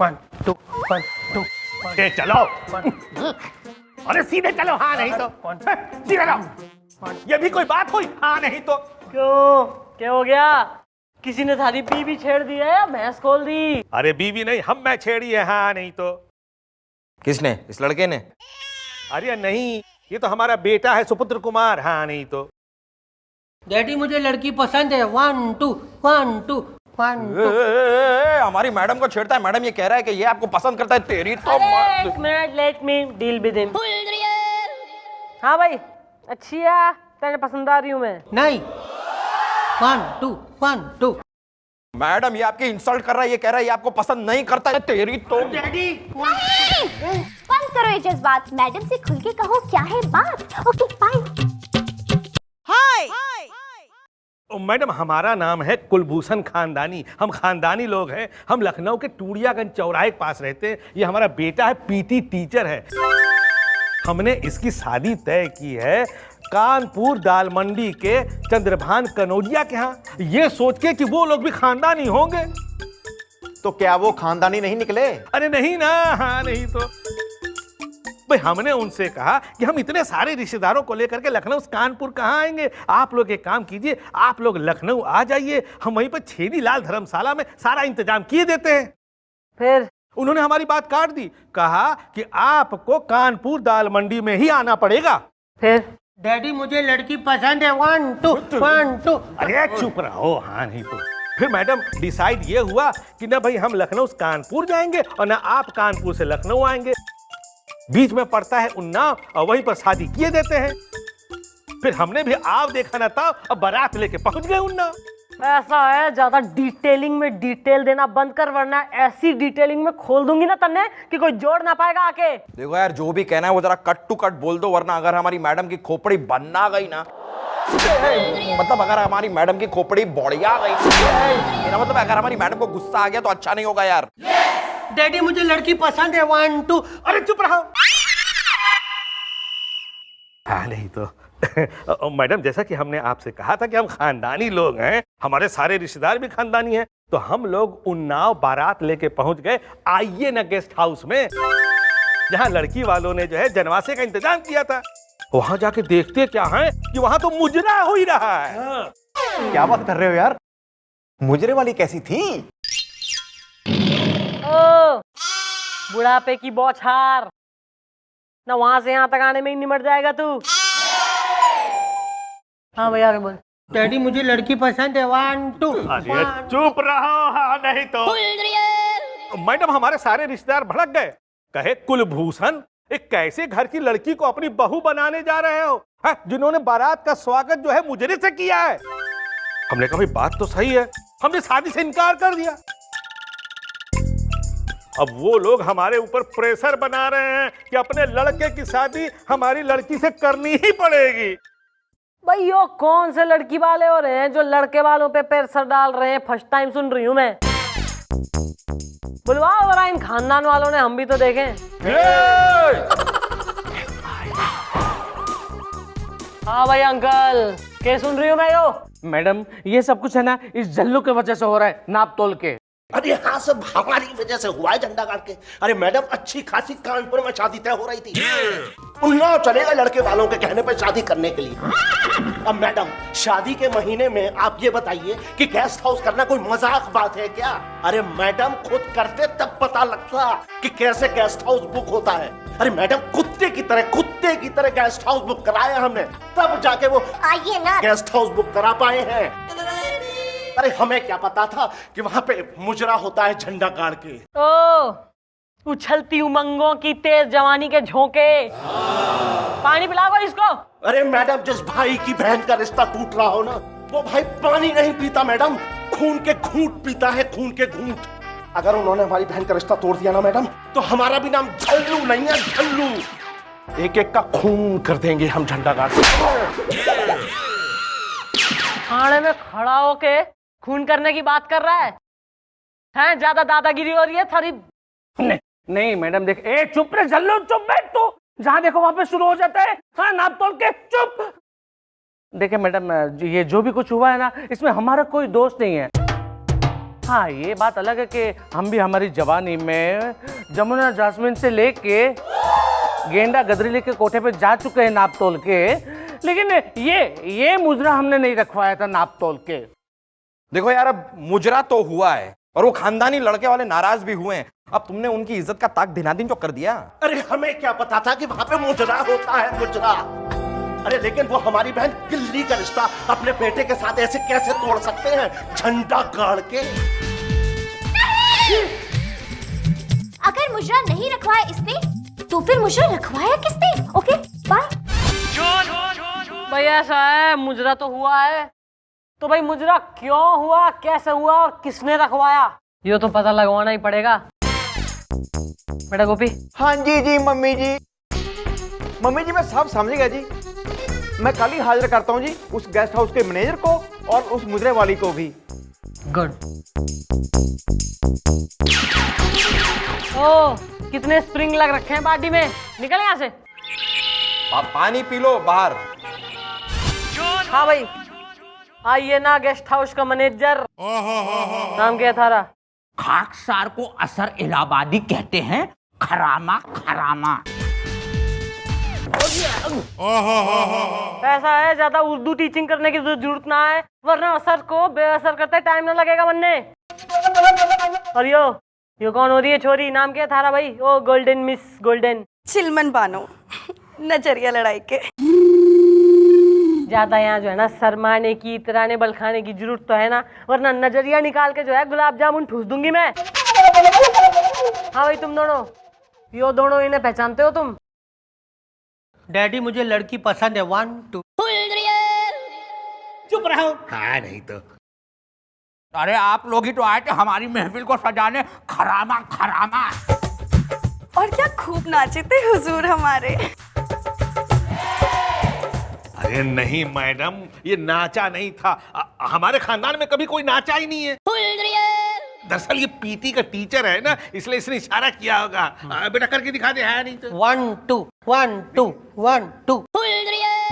1 2 1 2 चलो अरे सीधे चलो, हाँ नहीं तो सीधे चलो। ये भी कोई बात हुई? हाँ नहीं तो क्यों, क्या हो गया? किसी ने थारी बीवी छेड़ दी है या भैंस खोल दी? अरे बीवी नहीं, हम मैं छेड़ी है, हाँ नहीं तो। किसने? इस लड़के ने? अरे नहीं, ये तो हमारा बेटा है सुपुत्र कुमार, हाँ नहीं तो। डैडी मुझे लड़की पसंद है। 1 2 1 2 1 2। हमारी मैडम को छेड़ता है। मैडम ये कह रहा है कि ये आपको पसंद करता है। तेरी तो एक minute, let me deal with him. हाँ भाई, अच्छी है, तेरे पसंद आ रही हूँ मैं। नहीं, 1 2 1 2। मैडम ये आपकी इंसल्ट कर रहा है। ये कह रहा है ये आपको पसंद नहीं करता है। तेरी तो डैडी बंद करो ये जज्बात, मैडम से खुल के कहो क्या है बात। Okay bye. ओ मैडम, हमारा नाम है कुलभूषण खानदानी, हम खानदानी लोग हैं। हम लखनऊ के टूड़ियागंज चौराहे के पास रहते हैं। ये हमारा बेटा है, पीटी टीचर है। हमने इसकी शादी तय की है कानपुर दाल मंडी के चंद्रभान कनौजिया के यहाँ, ये सोच के कि वो लोग भी खानदानी होंगे। तो क्या वो खानदानी नहीं निकले? अरे नहीं ना, हाँ नहीं तो। भाई हमने उनसे कहा कि हम इतने सारे रिश्तेदारों को लेकर के लखनऊ से कानपुर कहाँ आएंगे, आप लोग एक काम कीजिए, आप लोग लखनऊ आ जाइए, हम वहीं पर छेदी लाल धर्मशाला में सारा इंतजाम किए देते हैं। फिर उन्होंने हमारी बात काट दी, कहा कि आपको कानपुर दाल मंडी में ही आना पड़ेगा। फिर डैडी मुझे लड़की पसंद है। 1 2 1 2। अरे चुप रहो, हाँ नहीं तो। फिर मैडम डिसाइड ये हुआ कि ना भाई हम लखनऊ से कानपुर जाएंगे और ना आप कानपुर से लखनऊ आएंगे, बीच में पड़ता है उन्नाव, और वहीं पर शादी किए देते हैं। फिर हमने भी आप देखा ना था, अब बारात लेके पहुंच गए उन्नाव। ऐसा है, ज्यादा डिटेलिंग में डिटेल देना बंद कर, वरना ऐसी डिटेलिंग में खोल दूंगी ना तन्ने कि कोई जोड़ ना पाएगा आके। देखो यार, जो भी कहना है वो जरा कट टू कट बोल दो, वरना अगर हमारी मैडम की खोपड़ी बनना गई ना, मतलब अगर हमारी मैडम की खोपड़ी बढ़िया गई, मेरा मतलब अगर हमारी मैडम को गुस्सा आ गया तो अच्छा नहीं होगा यार। डैडी मुझे लड़की पसंद है। 1 2। अरे चुप रहो, हाँ नहीं तो। मैडम जैसा कि हमने आपसे कहा था कि हम खानदानी लोग हैं, हमारे सारे रिश्तेदार भी खानदानी हैं, तो हम लोग उन्नाव बारात लेके पहुंच गए। आइए ना गेस्ट हाउस में, जहां लड़की वालों ने जो है जनवासे का इंतजाम किया था। वहां जाके देखते क्या है कि वहां तो मुजरा हो ही रहा है। क्या बात कर रहे हो यार? मुजरे वाली कैसी थी? ओ, बुढ़ापे की बौछार ना, वहां से यहाँ तक आने में ही निमट जाएगा तू। हाँ भैया बोल। डैडी मुझे लड़की पसंद है। 1 2। अरे चुप रहो, हाँ नहीं तो। मैडम हमारे सारे रिश्तेदार भड़क गए, कहे कुलभूषण एक कैसे घर की लड़की को अपनी बहू बनाने जा रहे हो, है, जिन्होंने बारात का स्वागत जो है मुजरे से किया है। हमने कहा भाई बात तो सही है, हमने शादी से इनकार कर दिया। अब वो लोग हमारे ऊपर प्रेशर बना रहे हैं कि अपने लड़के की शादी हमारी लड़की से करनी ही पड़ेगी। भाई यो कौन से लड़की वाले हो रहे हैं जो लड़के वालों पे प्रेशर डाल रहे हैं? फर्स्ट टाइम सुन रही हूँ मैं। बुलवाओ जरा इन खानदान वालों ने, हम भी तो देखें। हाँ भाई अंकल, क्या सुन रही हूँ मैं यो? मैडम ये सब कुछ है ना इस जल्लू के वजह से हो रहा है, नाप तोल के। अरे हाँ, सब हमारी वजह से हुआ है झंडा गाड़ के। अरे मैडम अच्छी खासी कानपुर में शादी तय हो रही थी, उन्नाव चलेगा लड़के वालों के कहने पर शादी करने के लिए। अब मैडम शादी के महीने में आप ये बताइए कि गेस्ट हाउस करना कोई मजाक बात है क्या? अरे मैडम खुद करते तब पता लगता कि कैसे गेस्ट हाउस बुक होता है। अरे मैडम कुत्ते की तरह गेस्ट हाउस बुक कराया हमने, तब जाके वो आइए ना गेस्ट हाउस बुक करा पाए हैं। अरे हमें क्या पता था कि वहां पे मुजरा होता है झंडा गाड़ के। ओ, उछलती उमंगों की तेज जवानी के झोंके। पानी पिलाओ इसको। अरे मैडम जिस भाई की बहन का रिश्ता टूट रहा हो ना, वो भाई पानी नहीं पीता मैडम, खून के घूंट पीता है, खून के घूंट। अगर उन्होंने हमारी बहन का रिश्ता तोड़ दिया ना मैडम, तो हमारा भी नाम झल्लू नहीं है, झल्लू। एक एक का खून कर देंगे हम झंडा गाड़ के। खाने में खड़ा होके खून करने की बात कर रहा है? हैं, ज्यादा दादागिरी हो रही है थारी। नहीं मैडम देख, ए चुप रे जल्लू, चुप बैठ तू। जहां देखो वहां पे शुरू हो जाता है, हाँ नाप तोल के, चुप। देखिए मैडम, ये जो भी कुछ हुआ है ना, इसमें हमारा कोई दोष नहीं है। हाँ ये बात अलग है कि हम भी हमारी जवानी में जमुना जासमीन से लेके गेंडा गदरीले के कोठे पे जा चुके हैं नाप तोल के, लेकिन ये मुजरा हमने नहीं रखवाया था नाप तोल के। देखो यार, अब मुजरा तो हुआ है और वो खानदानी लड़के वाले नाराज भी हुए हैं। अब तुमने उनकी इज्जत का ताक दिनादिन जो कर दिया। अरे हमें क्या पता था कि वहां पे मुजरा होता है, मुजरा। अरे लेकिन वो हमारी बहन गिल्ली का रिश्ता अपने बेटे के साथ ऐसे कैसे तोड़ सकते हैं, झंडा गाड़ के। अगर मुजरा नहीं रखवाया इसने तो फिर मुजरा रखवाया किसने? Okay bye. भाई ऐसा है, मुजरा तो हुआ है, तो भाई मुजरा क्यों हुआ, कैसे हुआ और किसने रखवाया, ये तो पता लगवाना ही पड़ेगा। बेटा गोपी। हाँ जी जी मम्मी जी। मम्मी जी मैं सब समझ गया जी। मैं कल ही हाजिर करता हूँ जी उस गेस्ट हाउस के मैनेजर को और उस मुजरे वाली को भी। गुड। ओ कितने स्प्रिंग लग रखे हैं बाडी में, निकल यहाँ से। पानी पी लो बाहर। हाँ भाई आइए ना गेस्ट हाउस का मैनेजर। नाम क्या था थारा? खाकसार को असर इलाहाबादी कहते हैं, खरामा खरामा। ऐसा है, ज्यादा उर्दू टीचिंग करने की जरूरत ना है, वरना असर को बेअसर करते टाइम ना लगेगा बनने। और यो कौन हो रही है छोरी, नाम क्या थारा भाई? ओ गोल्डन मिस गोल्डन। चिलमन बानो, नजरिया लड़ाई के। ज्यादा यहाँ जो है ना शर्माने की, इतराने बलखाने की जरूरत तो है ना, वरना नजरिया निकाल के जो है गुलाब जामुन ठूस दूंगी मैं। हाँ भाई तुम दोनों, यो दोनों इन्हें पहचानते हो तुम? डैडी मुझे लड़की पसंद है, 1 2। चुप रहो। हाँ नहीं तो। अरे आप लोग ही तो आए थे हमारी महफिल को सजाने, खरामा खरामा। और क्या खूब नाचे थे हुजूर हमारे। अरे नहीं मैडम, ये नाचा नहीं था। हमारे खानदान में कभी कोई नाचा ही नहीं है। दरअसल ये पीटी का टीचर है ना, इसलिए इसने इशारा किया होगा। बेटा करके दिखा दे। है नहीं तो 1 2 1 2 1 2।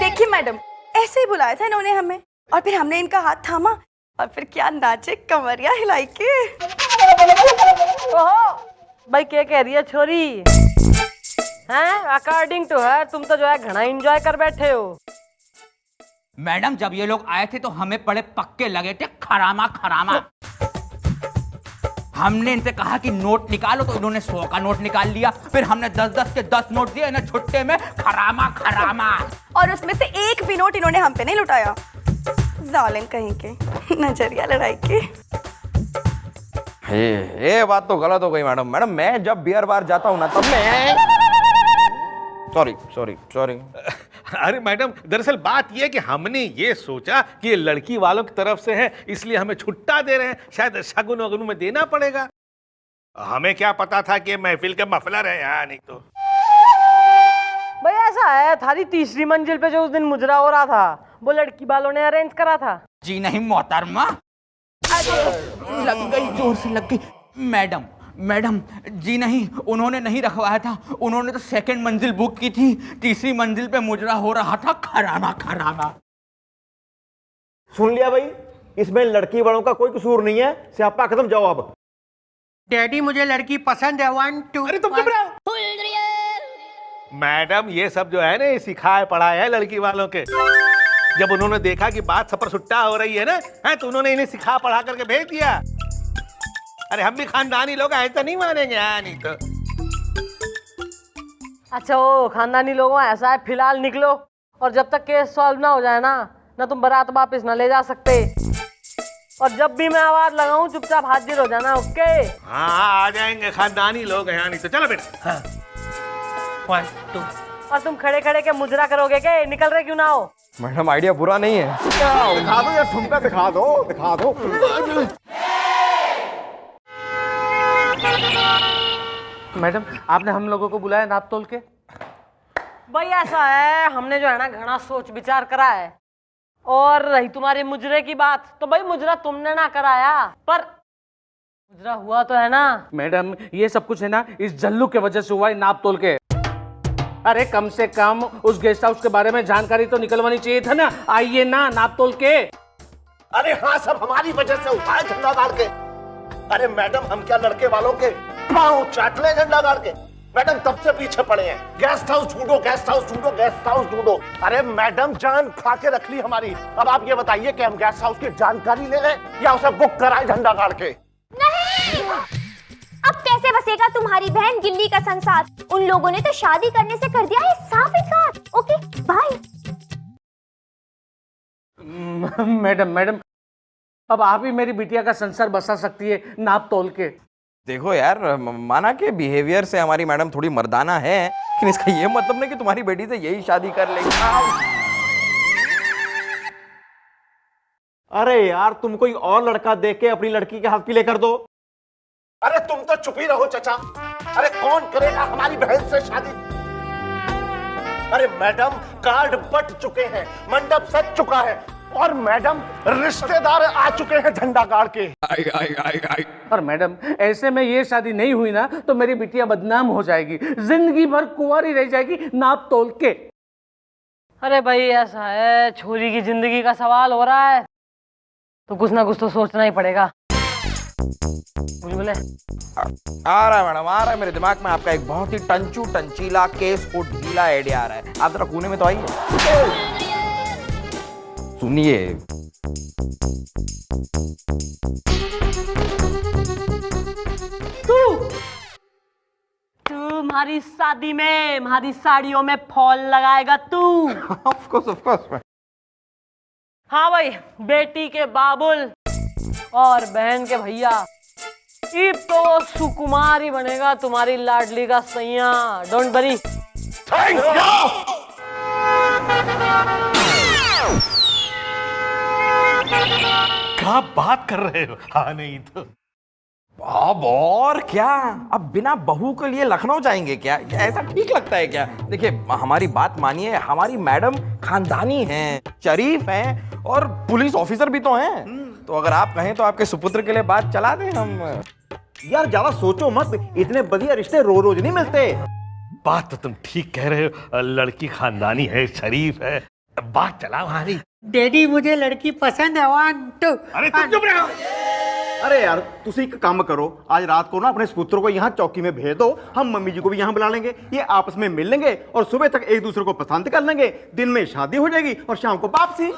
देखिए मैडम, ऐसे ही बुलाया था इन्होंने हमें और फिर हमने इनका हाथ थामा और फिर क्या नाचे, कमरिया हिलाई के। ओहो भाई क्या कह रही है छोरी हैं? अकॉर्डिंग टू हर तुम तो जो है घना एंजॉय कर बैठे हो। मैडम जब ये लोग आए थे तो हमें बड़े पक्के लगे थे, खरामा खरामा। हमने इनसे कहा कि नोट निकालो तो इन्होंने 100 का नोट निकाल लिया। फिर हमने 10-10 के 10 नोट दिए इन्हें छुट्टे में, खरामा खरामा। और उसमें से एक भी नोट इन्होंने हम पे नहीं लुटाया। जालिम कहीं के, नजरिया लड़ाई के। ये बात तो गलत हो गई मैडम। मैडम मैं जब बियर बार जाता हूँ ना तब मैं सॉरी। अरे मैडम दरअसल बात यह है कि हमने ये सोचा कि ये लड़की वालों की तरफ से है, इसलिए हमें छुट्टा दे रहे हैं। शायद शगुन वगुन में देना पड़ेगा। हमें क्या पता था कि महफिल के मफलर है यहाँ, नहीं तो। भाई ऐसा है, थारी तीसरी मंजिल पे जो उस दिन मुजरा हो रहा था वो लड़की वालों ने अरेंज करा था। जी नहीं मोहतरमा। लग गई, जोर से लग गई। मैडम जी नहीं, उन्होंने नहीं रखवाया था। उन्होंने तो 2nd मंजिल बुक की थी, तीसरी मंजिल पे मुजरा हो रहा था, खरामा खरामा। सुन लिया भाई, इसमें लड़की वालों का कोई कसूर नहीं है। स्यापा खत्म, जाओ अब। डैडी मुझे लड़की पसंद है, 1 2। अरे तुम चुप रहो। मैडम ये सब जो है ना, ये सिखाए पढ़ाए है लड़की वालों के। जब उन्होंने देखा कि बात सपर सुट्टा हो रही है ना, तो उन्होंने इन्हें सिखा पढ़ा करके भेज दिया। अरे हम भी खानदानी लोग हैं, ऐसा नहीं मानेंगे। हाँ नहीं तो। अच्छा वो खानदानी लोगों ऐसा है, फिलहाल निकलो और जब तक केस सॉल्व ना हो जाए ना तुम बारात वापस ना ले जा सकते। और जब भी मैं आवाज लगाऊं चुपचाप हाजिर हो जाना, ओके? हाँ आ जाएंगे, खानदानी लोग हैं। नहीं तो चलो बेटा। हाँ 1 2। और तुम खड़े खड़े के मुजरा करोगे क्या? निकल रहे क्यों ना हो? मैडम आइडिया बुरा नहीं है। दिखा दो यार, ठुमका दिखा दो। मैडम आपने हम लोगों को बुलाया नाप तोल के? भाई ऐसा है, हमने जो है ना घना सोच विचार करा है। और रही तुम्हारे मुजरे की बात, तो भाई मुजरा तुमने ना कराया, पर मुजरा हुआ तो है ना। मैडम ये सब कुछ है ना इस जल्लू के वजह से हुआ है, नाप तोल के। अरे कम से कम उस गेस्ट हाउस के बारे में जानकारी तो निकलवानी चाहिए था ना। आइए ना नाप तोल के। अरे हाँ, सब हमारी वजह से हुआ है, झंडा गाड़ के। अरे मैडम, हम क्या लड़के वालों के पाँव चाट ले झंडा गाड़ के? मैडम तब से पीछे पड़े हैं, गेस्ट हाउस ढूंढो, गेस्ट हाउस ढूंढो, गेस्ट हाउस ढूंढो। अरे मैडम, जान खा के रख ली हमारी। अब आप ये बताइए कि हम गेस्ट हाउस की जानकारी ले लें या उसे बुक कराएं झंडा गाड़ के? नहीं, अब कैसे बसेगा तुम्हारी बहन गिल्ली का संसार? उन लोगों ने तो शादी करने से कर दिया है साफ इनकार। Okay bye. मैडम अब आप ही मेरी बिटिया का संसार बसा सकती है नाप तोल के। देखो यार, माना कि बिहेवियर से हमारी मैडम थोड़ी मर्दाना है, लेकिन इसका ये मतलब नहीं कि तुम्हारी बेटी से यही शादी कर लेगी। अरे यार, तुम कोई और लड़का देख के अपनी लड़की के हाथ पीले कर दो। अरे तुम तो चुप ही रहो चाचा। अरे कौन करेगा हमारी बहन से शादी? अरे मैडम, कार्ड बट चुके हैं, मंडप सज चुका है और मैडम रिश्तेदार आ चुके हैं झंडा गाड़ के। पर मैडम, ऐसे में ये शादी नहीं हुई ना तो मेरी बिटिया बदनाम हो जाएगी, जिंदगी भर कुंवारी रह जाएगी नाप तोल के। अरे भाई ऐसा है, छोरी की जिंदगी का सवाल हो रहा है तो कुछ ना कुछ तो सोचना ही पड़ेगा। बुलबुले आ रहा है मैडम, आ रहा है मेरे दिमाग में आपका एक बहुत ही टंचू टंचीला केस को ढीला आइडिया आ रहा है। आप जरा कोने में तो आइए, सुनिए। तुम्हारी शादी में हमारी साड़ियों में फॉल लगाएगा तू? Of course. हाँ भाई, बेटी के बाबुल और बहन के भैया, इब तो सुकुमार ही बनेगा तुम्हारी लाडली का सैया। Don't worry. क्या बात कर रहे हो? हाँ नहीं तो अब और क्या, अब बिना बहू के लिए लखनऊ जाएंगे क्या? ऐसा ठीक लगता है क्या? देखिए, हमारी बात मानिए, हमारी मैडम खानदानी हैं, शरीफ हैं और पुलिस ऑफिसर भी तो हैं। तो अगर आप कहें तो आपके सुपुत्र के लिए बात चला दें हम। यार ज्यादा सोचो मत, इतने बढ़िया रिश्ते रोज रोज नहीं मिलते। बात तो तुम ठीक कह रहे हो, लड़की खानदानी है, शरीफ है, बात चला हमारी। डैडी मुझे लड़की पसंद है 1 2। अरे तुम चुप रहो। अरे यार, तुसी एक काम करो, आज रात को ना अपने पुत्र को यहाँ चौकी में भेज दो, हम मम्मी जी को भी यहाँ बुला लेंगे, ये आपस में मिल लेंगे और सुबह तक एक दूसरे को पसंद कर लेंगे। दिन में शादी हो जाएगी और शाम को वापसी।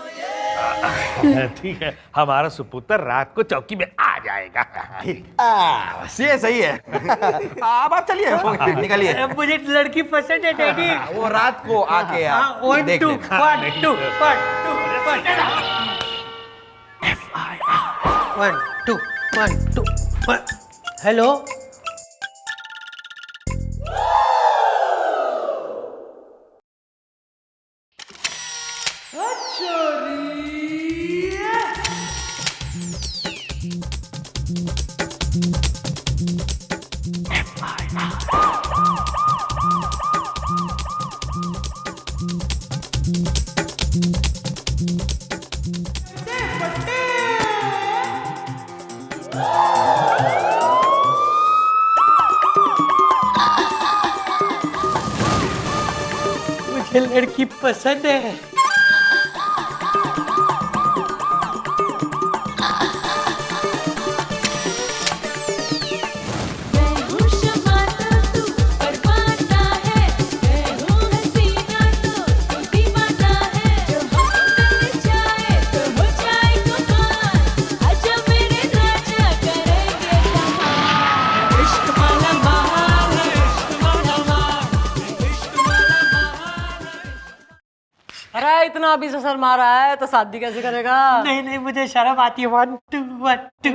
ठीक है, हमारा सुपुत्र रात को चौकी में आ जाएगा। ये सही है। आप चलिए, निकलिए। मुझे लड़की पसंद है डैडी। वो रात को आके आप 1 2 1 2 1 2 1। हेलो, मुझे लड़की पसंद है। अरे इतना अभी से शर्मा रहा है तो शादी कैसे करेगा? नहीं नहीं, मुझे शर्म आती है। 1 2 1 2।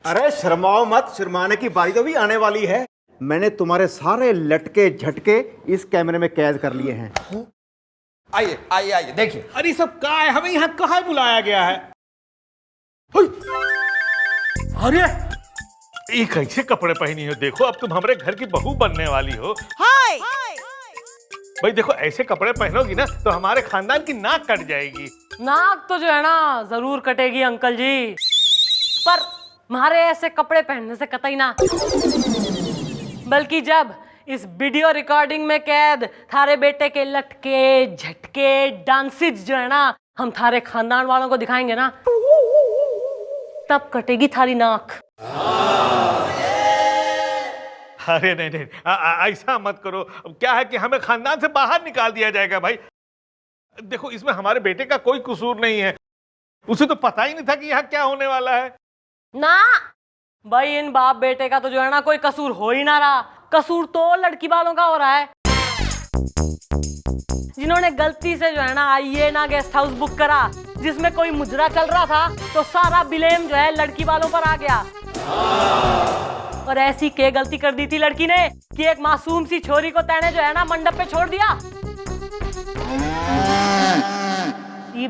अरे शर्माओ मत, शर्माने की बारी तो भी आने वाली है। मैंने तुम्हारे सारे लटके झटके इस कैमरे में कैद कर लिए हैं। आइए आइए आइए, देखिए। अरे सब कहाँ है? हमें यहाँ कहाँ बुलाया गया है? अरे ये कैसे कपड़े पहनी हो? देखो, अब तुम हमारे घर की बहू बनने वाली हो। हाय भाई देखो, ऐसे कपड़े पहनोगी ना तो हमारे खानदान की नाक कट जाएगी। नाक तो जो है ना जरूर कटेगी अंकल जी, पर हमारे ऐसे कपड़े पहनने से कतई ना। बल्कि जब इस वीडियो रिकॉर्डिंग में कैद थारे बेटे के लटके झटके डांसेस जो है ना हम थारे खानदान वालों को दिखाएंगे ना, तब कटेगी थारी नाक। अरे नहीं नहीं, ऐसा मत करो। क्या है कि हमें खानदान से बाहर निकाल दिया जाएगा भाई। देखो, इसमें हमारे बेटे का कोई कसूर नहीं है, उसे तो पता ही नहीं था कि यहाँ क्या होने वाला है ना। भाई इन बाप बेटे का तो जो है ना कोई कसूर हो ही ना रहा, कसूर तो लड़की वालों का हो रहा है, जिन्होंने गलती से जो है ना आइए ना गेस्ट हाउस बुक करा जिसमें कोई मुजरा चल रहा था, तो सारा ब्लेम जो है लड़की वालों पर आ गया। और ऐसी क्या गलती कर दी थी लड़की ने कि एक मासूम सी छोरी को तैने जो है ना मंडप पे छोड़ दिया।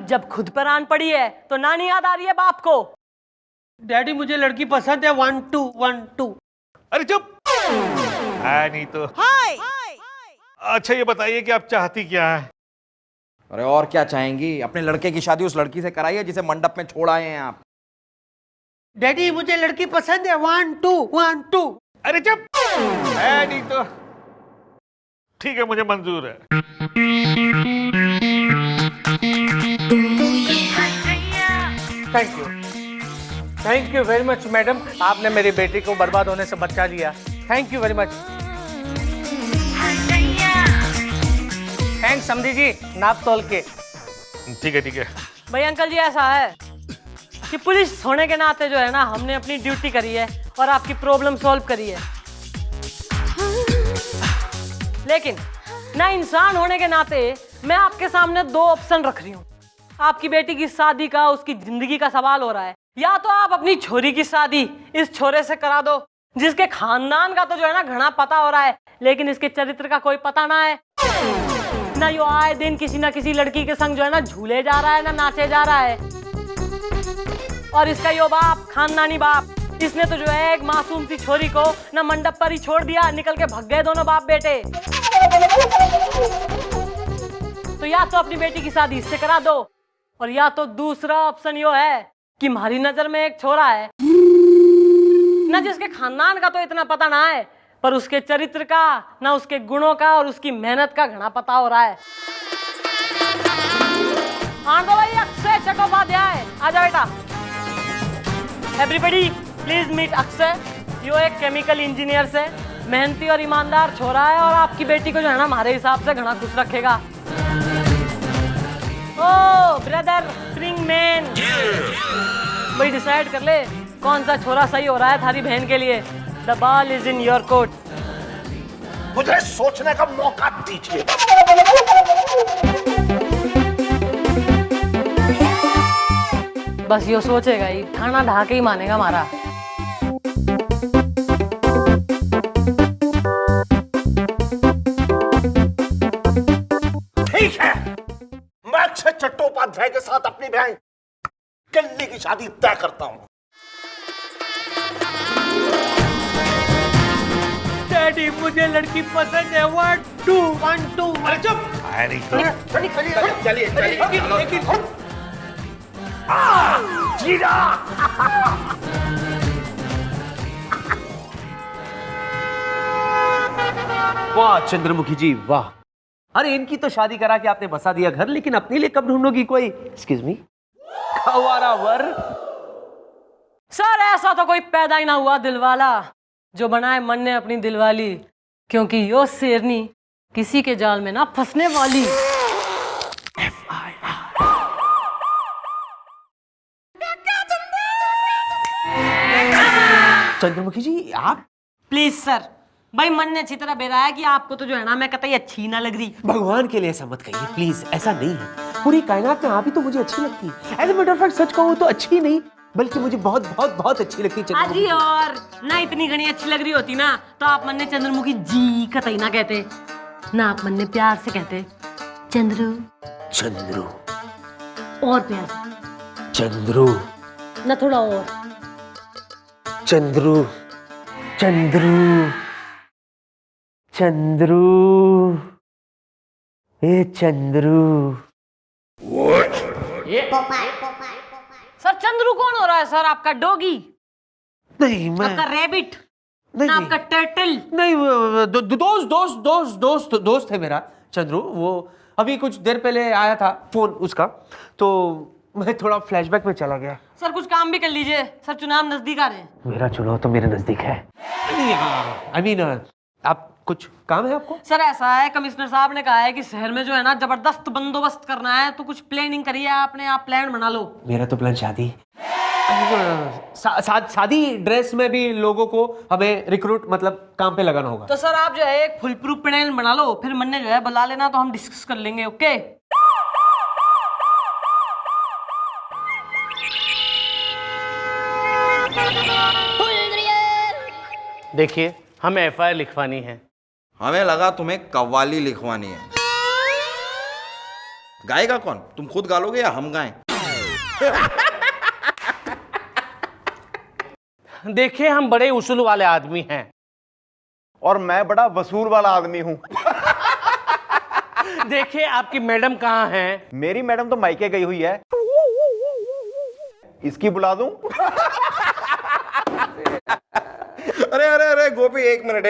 जब खुद पर आन पड़ी है तो नानी याद आ रही है बाप को। डैडी मुझे लड़की पसंद है 1-2-1-2। अरे चुप है नहीं तो। अच्छा ये बताइए कि आप चाहती क्या है? अरे और क्या चाहेंगी, अपने लड़के की शादी उस लड़की से कराइए जिसे मंडप में छोड़ आए हैं आप। डैडी मुझे लड़की पसंद है 1-2-1-2। अरे चुप है नहीं तो। ठीक है, मुझे मंजूर है। Thank you very much madam, आपने मेरी बेटी को बर्बाद होने से बचा लिया। Thank you very much. Thanks समधी जी, नाप तोल के। ठीक है ठीक है। भाई अंकल जी ऐसा है कि पुलिस होने के नाते जो है ना हमने अपनी ड्यूटी करी है और आपकी प्रॉब्लम सॉल्व करी है, लेकिन ना इंसान होने के नाते मैं आपके सामने दो ऑप्शन रख रही हूँ। आपकी बेटी की शादी का, उसकी जिंदगी का सवाल हो रहा है, या तो आप अपनी छोरी की शादी इस छोरे से करा दो जिसके खानदान का तो जो है ना घना पता हो रहा है, लेकिन इसके चरित्र का कोई पता ना है, ना यो आए दिन किसी ना किसी लड़की के संग जो है ना झूले जा रहा है ना नाचे जा रहा है। और इसका यो बाप, खानदानी बाप, इसने तो जो है एक मासूम सी छोरी को ना मंडप पर ही छोड़ दिया, निकल के भग गए दोनों बाप बेटे। तो या तो अपनी बेटी की शादी इससे करा दो, और या तो दूसरा ऑप्शन यो है कि हमारी नजर में एक छोरा है ना जिसके खानदान का तो इतना पता ना है, पर उसके चरित्र का, ना उसके गुणों का और उसकी मेहनत का घना पता हो रहा है। आंदो भाई, अक्षय चट्टोपाध्याय आजा बेटा। Everybody please meet Akshay. यो एक केमिकल इंजीनियर से मेहनती और ईमानदार छोरा है और आपकी बेटी को जो है ना हमारे हिसाब से घना खुश रखेगा। ओ ब्रदर स्प्रिंग मैन, भाई डिसाइड कर ले कौन सा छोरा सही हो रहा है थारी बहन के लिए। The ball is in your court. मुझे सोचने का मौका दीजिए। बस यो सोचेगा ही, खाना ढा के ही मानेगा हमारा। ठीक है, मैं अक्षय चट्टोपाध्याय के साथ अपनी बहन किल्ली की शादी तय करता हूं। डैडी मुझे लड़की पसंद है 1-2-1-2। अरे चुप है नहीं तो। चलिए जीरा। वाह चंद्रमुखी जी वाह। अरे इनकी तो शादी करा के आपने बसा दिया घर, लेकिन अपने लिए कब ढूंढोगी कोई एक्सक्यूज मी खवारा वर? सर ऐसा तो कोई पैदा ही ना हुआ दिलवाला जो बनाए मन ने अपनी दिलवाली, क्योंकि यो शेरनी किसी के जाल में ना फंसने वाली। चंद्रमुखी जी आप प्लीज सर, भाई मन ने अच्छी तरह बेरा है कि आपको तो जो है ना मैं कतई अच्छी ना लग रही। भगवान के लिए ऐसा मत कहिए प्लीज, ऐसा नहीं है। पूरी कायनात में आप ही तो मुझे अच्छी लगती है। As a matter of fact सच कहूँ तो अच्छी नहीं बल्कि मुझे बहुत बहुत बहुत अच्छी लगती है हाँ जी, और ना इतनी घनी अच्छी लग रही होती ना तो आप मन ने चंद्रमुखी जी कतई ना कहते ना, आप मन ने प्यार से कहते चंद्रू चंद्रू, और प्यार से चंद्रू ना, थोड़ा और चंद्रू चंद्रू चंद्रू ए चंद्रू। सर चंद्रू कौन हो रहा है सर? आपका डॉगी? नहीं मैं आपका रैबिट? नहीं, ना आपका टाइटल। नहीं दोस्त है मेरा चंद्रू। वो अभी कुछ देर पहले आया था फोन उसका, तो मैं थोड़ा फ्लैशबैक में चला गया। सर कुछ काम भी कर लीजिए, सर चुनाव नजदीक आ रहे हैं। मेरा चुनाव तो मेरे नजदीक है। आई मीन आप कुछ काम है आपको? सर ऐसा है, कमिश्नर साहब ने कहा है कि शहर में जो है ना जबरदस्त बंदोबस्त करना है, तो कुछ प्लानिंग करिए आपने, आप प्लान बना लो। मेरा तो प्लान शादी। शादी ड्रेस में भी लोगों को हमें रिक्रूट मतलब काम पे लगाना होगा। तो सर आप जो है एक फुल प्रूफ प्लान बना लो, फिर मन्ने जो है बुला लेना तो हम डिस्कस कर लेंगे। ओके देखिए हमें एफआईआर लिखवानी है। हमें लगा तुम्हें कव्वाली लिखवानी है। गाएगा कौन? तुम खुद गा लोगे या हम गाएं? देखिए हम बड़े उसूल वाले आदमी हैं। और मैं बड़ा वसूल वाला आदमी हूँ। देखिए आपकी मैडम कहाँ हैं? मेरी मैडम तो मायके गई हुई है। इसकी बुला दूं? अरे अरे अरे गोपी, एक मिनट।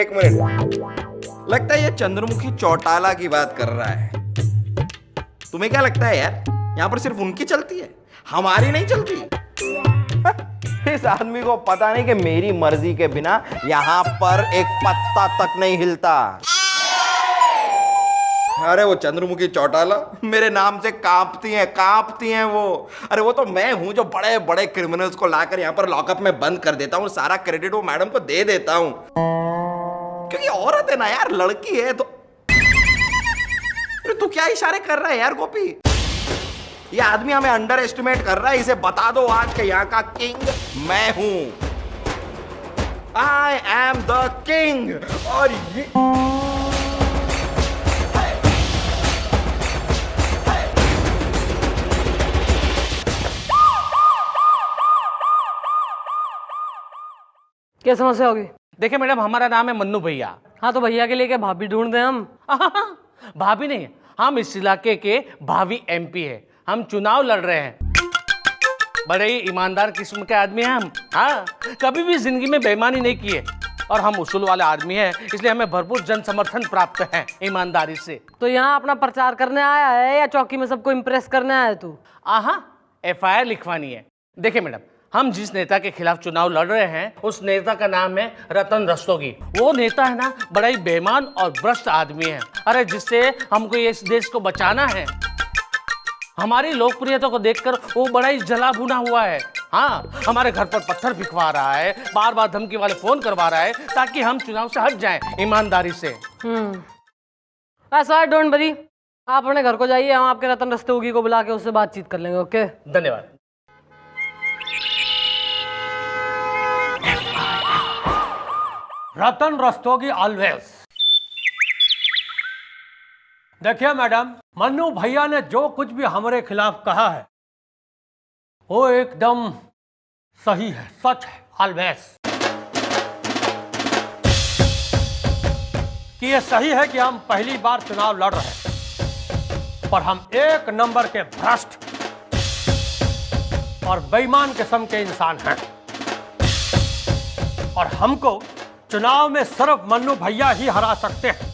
लगता है ये चंद्रमुखी चौटाला की बात कर रहा है। तुम्हें क्या लगता है यार, यहाँ पर सिर्फ उनकी चलती है, हमारी नहीं चलती? इस आदमी को पता नहीं कि मेरी मर्जी के बिना यहाँ पर एक पत्ता तक नहीं हिलता। अरे वो चंद्रमुखी चौटाला मेरे नाम से कांपती हैं वो। अरे वो तो मैं हूं जो बड़े बड़े क्रिमिनल्स को लाकर यहाँ पर लॉकअप में बंद कर देता हूँ। सारा क्रेडिट वो मैडम को दे देता हूँ, क्योंकि औरत है ना यार, लड़की है तो। अरे तू क्या इशारे कर रहा है यार गोपी? ये आदमी हमें अंडर एस्टिमेट कर रहा है। इसे बता दो आज के यहाँ का किंग मैं हूं। I am the king. और ये क्या समस्या होगी? देखिए मैडम हमारा नाम है मन्नू भैया। हाँ तो भैया के लिए क्या भाभी ढूंढ दें हम? भाभी नहीं, हम इस इलाके के भावी एमपी है। हम चुनाव लड़ रहे हैं। बड़े ही ईमानदार किस्म के आदमी हैं हम। हाँ, कभी भी जिंदगी में बेईमानी नहीं की है और हम उसूल वाले आदमी हैं, इसलिए हमें भरपूर जन समर्थन प्राप्त है ईमानदारी से। तो यहाँ अपना प्रचार करने आया है या चौकी में सबको इम्प्रेस करने आया है तू? एफआईआर लिखवानी है। देखिए मैडम, हम जिस नेता के खिलाफ चुनाव लड़ रहे हैं उस नेता का नाम है रतन रस्तोगी। वो नेता है ना बड़ा ही बेईमान और भ्रष्ट आदमी है। अरे जिससे हमको ये इस देश को बचाना है। हमारी लोकप्रियता को देखकर वो बड़ा ही जला भुना हुआ है। हाँ, हमारे घर पर पत्थर फिकवा रहा है, बार बार धमकी वाले फोन करवा रहा है ताकि हम चुनाव से हट जाएं ईमानदारी से। ऐसा है, डोंट वरी, आप अपने घर को जाइए, हम आपके रतन रस्तोगी को बुला के उससे बातचीत कर लेंगे। ओके, धन्यवाद। रतन रस्तोगी ऑलवेज। देखिए मैडम, मन्नू भैया ने जो कुछ भी हमारे खिलाफ कहा है वो एकदम सही है, सच है ऑलवेज। कि ये सही है कि हम पहली बार चुनाव लड़ रहे हैं और हम एक नंबर के भ्रष्ट और बेईमान किस्म के इंसान हैं और हमको चुनाव में सिर्फ मन्नू भैया ही हरा सकते हैं।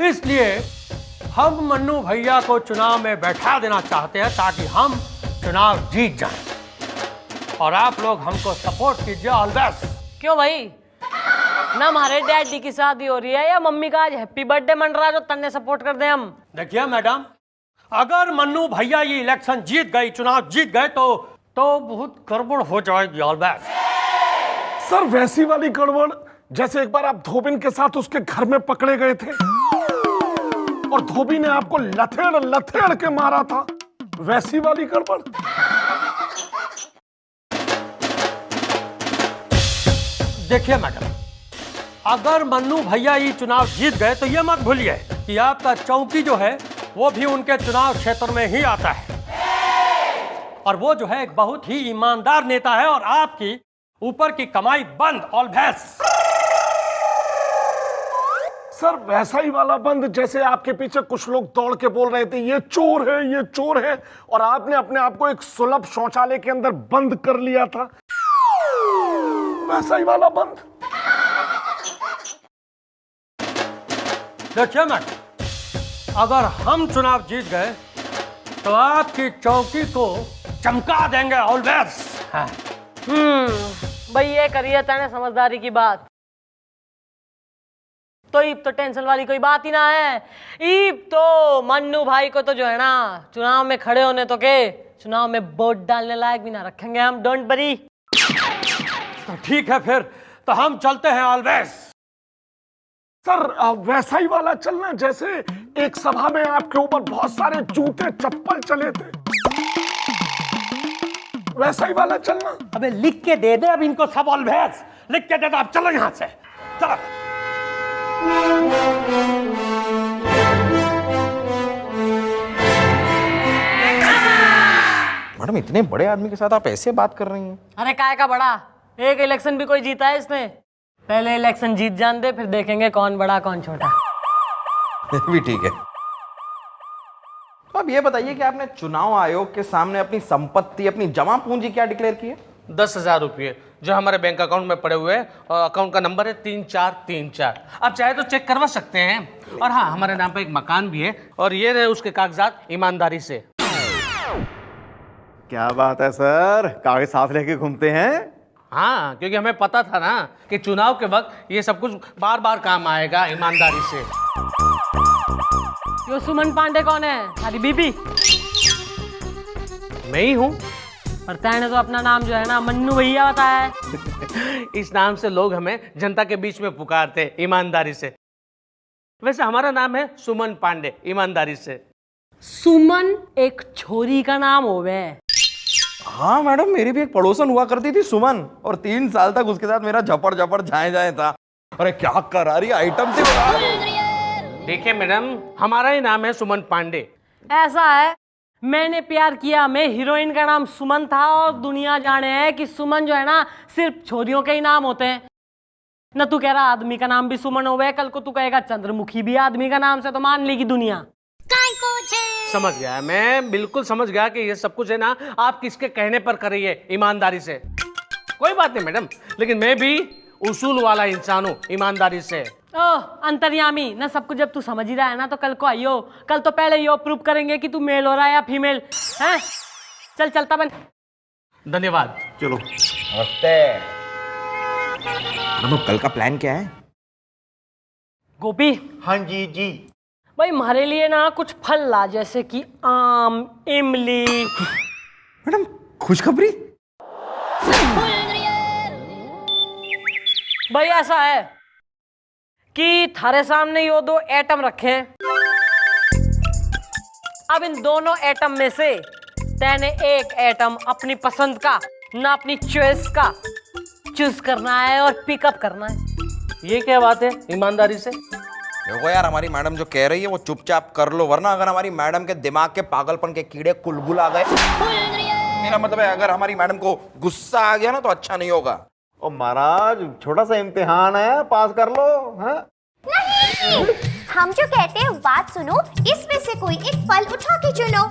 इसलिए हम मन्नू भैया को चुनाव में बैठा देना चाहते हैं ताकि हम चुनाव जीत जाएं और आप लोग हमको सपोर्ट कीजिए ऑलवेज। क्यों भाई, ना हमारे डैडी की शादी हो रही है या मम्मी का आज हैप्पी बर्थडे मन रहा है जो तन्ने सपोर्ट कर दे हम? देखिए मैडम, अगर मन्नू भैया ये इलेक्शन जीत गए, चुनाव जीत गए तो बहुत गड़बड़ हो जाएगी ऑलवेज। सर वैसी वाली गड़बड़ जैसे एक बार आप धोबिन के साथ उसके घर में पकड़े गए थे और धोबी ने आपको लथेड़ लथेड़ के मारा था, वैसी वाली गड़बड़। देखिए मैडम, अगर मन्नू भैया ये चुनाव जीत गए तो ये मत भूलिए कि आपका चौकी जो है वो भी उनके चुनाव क्षेत्र में ही आता है और वो जो है एक बहुत ही ईमानदार नेता है और आपकी ऊपर की कमाई बंद ऑलवेज। सर वैसा ही वाला बंद जैसे आपके पीछे कुछ लोग दौड़ के बोल रहे थे ये चोर है, ये चोर है, और आपने अपने आप को एक सुलभ शौचालय के अंदर बंद कर लिया था, वैसा ही वाला बंद। देखिए मैडम, अगर हम चुनाव जीत गए तो आपकी चौकी को चमका देंगे ऑलवेज। भाई ये करिए तने समझदारी की बात। तो ईब तो टेंशन वाली कोई बात ही ना है। ईब तो मन्नू भाई को तो जो है ना चुनाव में खड़े होने तो के चुनाव में वोट डालने लायक भी ना रखेंगे हम, डोंट वरी। तो ठीक है, फिर तो हम चलते हैं ऑलवेज। सर वैसा ही वाला चलना जैसे एक सभा में आपके ऊपर बहुत सारे जूते चप्पल चले थे, वैसा ही वाला चलना। अबे लिख के दे दे अब इनको सब ऑलवेज, लिख के दे दो। अब चलो यहां से, चलो। मैडम इतने बड़े आदमी के साथ आप ऐसे बात कर रही हैं? अरे काय का बड़ा, एक इलेक्शन भी कोई जीता है इसने। पहले इलेक्शन जीत जान दे, फिर देखेंगे कौन बड़ा कौन छोटा। भी ठीक है। तो अब ये बताइए कि आपने चुनाव आयोग के सामने अपनी संपत्ति, अपनी जमा पूंजी क्या डिक्लेयर की है? 10,000 रुपये जो हमारे बैंक अकाउंट में पड़े हुए हैं, और अकाउंट का नंबर है 3434। आप चाहे तो चेक करवा सकते हैं। और हाँ, हमारे नाम पे एक मकान भी है, और ये रहे उसके कागजात ईमानदारी से। क्या बात है सर, कागज साथ लेके घूमते हैं? हाँ, क्योंकि हमें पता था ना कि चुनाव के वक्त ये सब कुछ बार बार काम आएगा ईमानदारी से। यो सुमन पांडे कौन है? हमारी बीबी? मैं ही हूँ। पर तैने तो अपना नाम जो है ना मन्नू भैया बताया है। इस नाम से लोग हमें जनता के बीच में पुकारते हैं, ईमानदारी से। वैसे हमारा नाम है सुमन पांडे, ईमानदारी से। सुमन एक छोरी का नाम होवे। हाँ मैडम, मेरी भी एक पड़ोसन हुआ करती थी सुमन, और 3 साल तक उसके साथ मेरा झपड़ झपड़ जाए जाए था। अरे क्या करारी आइटम थी। देखिए मैडम, हमारा ही नाम है सुमन पांडे। ऐसा है, मैंने प्यार किया में हीरोइन का नाम सुमन था, और दुनिया जाने है कि सुमन जो है ना सिर्फ छोरियों के ही नाम होते हैं। न तू कह रहा आदमी का नाम भी सुमन होवे, कल को तू कहेगा चंद्रमुखी भी आदमी का नाम से, तो मान लेगी दुनिया। समझ गया, मैं बिल्कुल समझ गया कि ये सब कुछ है ना आप किसके कहने पर कर रही है, ईमानदारी से। कोई बात नहीं मैडम, लेकिन मैं भी उसूल वाला इंसान हूँ, ईमानदारी से। ओह अंतर्यामी, ना सब कुछ जब तू समझ ही रहा है ना, तो कल को आइयो। कल तो पहले यो प्रूव करेंगे कि तू मेल हो रहा है या फीमेल है। चल चलता बन। धन्यवाद। चलो। कल का प्लान क्या है? गोपी। हाँ जी जी। भाई हमारे लिए ना कुछ फल ला, जैसे कि आम, इमली। मैडम खुशखबरी? भाई ऐसा है कि थारे सामने यो 2 एटम रखे हैं। अब इन दोनों एटम में से तैने एक एटम अपनी पसंद का, ना अपनी चॉइस का चूज करना है और पिकअप करना है। ये क्या बात है ईमानदारी से? देखो यार, हमारी मैडम जो कह रही है वो चुपचाप कर लो, वरना अगर हमारी मैडम के दिमाग के पागलपन के कीड़े कुलबुल आ गए, मेरा मतलब है अगर हमारी मैडम को गुस्सा आ गया ना तो अच्छा नहीं होगा। ओ महाराज, छोटा सा इम्तिहान है, पास कर लो। हाँ? नहीं, हम जो कहते हैं बात सुनो, इसमें से कोई एक फल उठा के चुनो।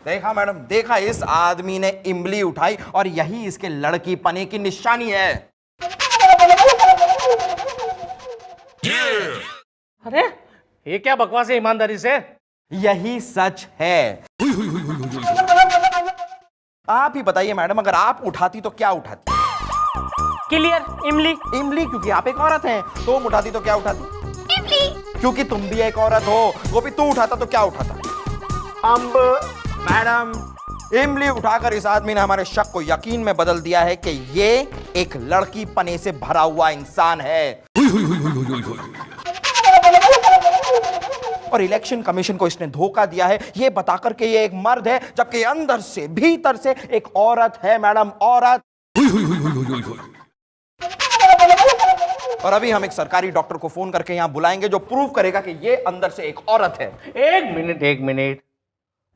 देखा मैडम, देखा, इस आदमी ने इमली उठाई और यही इसके लड़की पने की निशानी है। अरे ये क्या बकवास है ईमानदारी से? यही सच है। आप ही बताइए मैडम, अगर आप उठाती तो क्या उठाती? क्लियर, इमली। इमली, क्योंकि आप एक औरत हैं। तुम उठाती तो क्या उठाती? इमली। क्योंकि तुम भी एक औरत हो। गोपी, तू उठाता तो क्या उठाता? अम्ब। मैडम, इमली उठाकर इस आदमी ने हमारे शक को यकीन में बदल दिया है कि ये एक लड़की पने से भरा हुआ इंसान है। और इलेक्शन कमीशन को इसने धोखा दिया है ये बताकर कि ये एक मर्द है, जबकि अंदर से भीतर से एक औरत है मैडम, औरत। और अभी हम एक सरकारी डॉक्टर को फोन करके यहां बुलाएंगे जो प्रूव करेगा कि ये अंदर से एक औरत है। एक मिनट,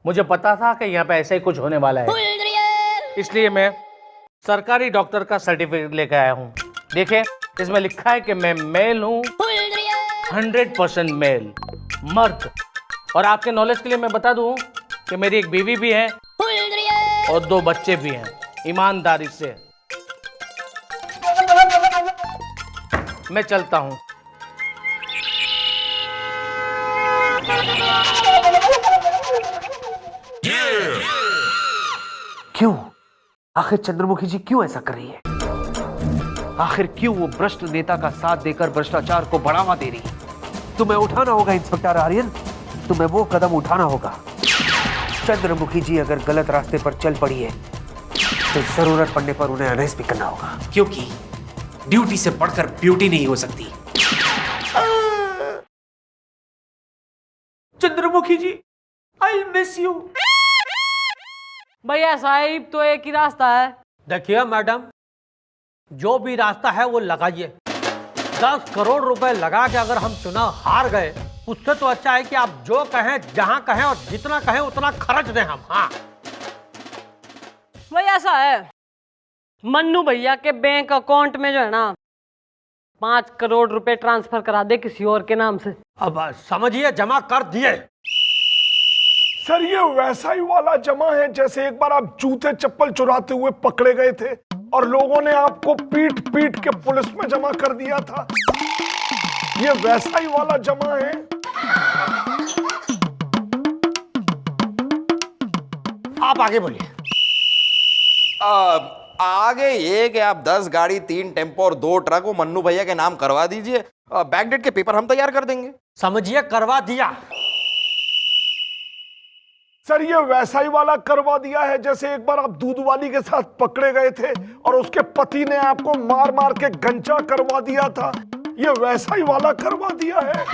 मुझे पता था कि यहाँ पे ऐसा ही कुछ होने वाला है, इसलिए मैं सरकारी डॉक्टर का सर्टिफिकेट लेकर आया हूँ। देखिए इसमें लिखा है कि मैं मेल हूँ, 100% मेल, मर्द। और आपके नॉलेज के लिए मैं बता दूं कि मेरी एक बीवी भी है और 2 बच्चे भी हैं, ईमानदारी से। मैं चलता हूं। क्यों? आखिर चंद्रमुखी जी क्यों ऐसा कर रही है? आखिर क्यों वो भ्रष्ट नेता का साथ देकर भ्रष्टाचार को बढ़ावा दे रही है? तुम्हें उठाना होगा इंस्पेक्टर आर्यन, तुम्हें वो कदम उठाना होगा। चंद्रमुखी जी अगर गलत रास्ते पर चल पड़ी है तो जरूरत पड़ने पर उन्हें अरेस्ट भी करना होगा, क्योंकि ड्यूटी से बढ़कर ब्यूटी नहीं हो सकती। चंद्रमुखी जी, आई मिस यू। भैया साहिब तो एक ही रास्ता है। देखिए मैडम, जो भी रास्ता है वो लगाइए। 10 करोड़ रुपए लगा के अगर हम चुनाव हार गए, उससे तो अच्छा है कि आप जो कहें, जहां कहें और जितना कहें उतना खर्च दें हम। हाँ भैया ऐसा है, मन्नू भैया के बैंक अकाउंट में जो है ना 5 करोड़ रुपए ट्रांसफर करा दे किसी और के नाम से। अब समझिए जमा कर दिए। सर ये वैसा ही वाला जमा है जैसे एक बार आप जूते चप्पल चुराते हुए पकड़े गए थे और लोगों ने आपको पीट पीट के पुलिस में जमा कर दिया था। ये वैसा ही वाला जमा है। आप आगे बोलिए। आगे ये कि आप 10 गाड़ी, 3 टेम्पो और 2 ट्रक वो मन्नू भैया के नाम करवा दीजिए। बैकडेट के पेपर हम तैयार कर देंगे। समझिए करवा दिया। सर ये वैसा ही वाला करवा दिया है जैसे एक बार आप दूध वाली के साथ पकड़े गए थे और उसके पति ने आपको मार मार के गंजा करवा दिया था। ये वैसा ही वाला करवा दिया है।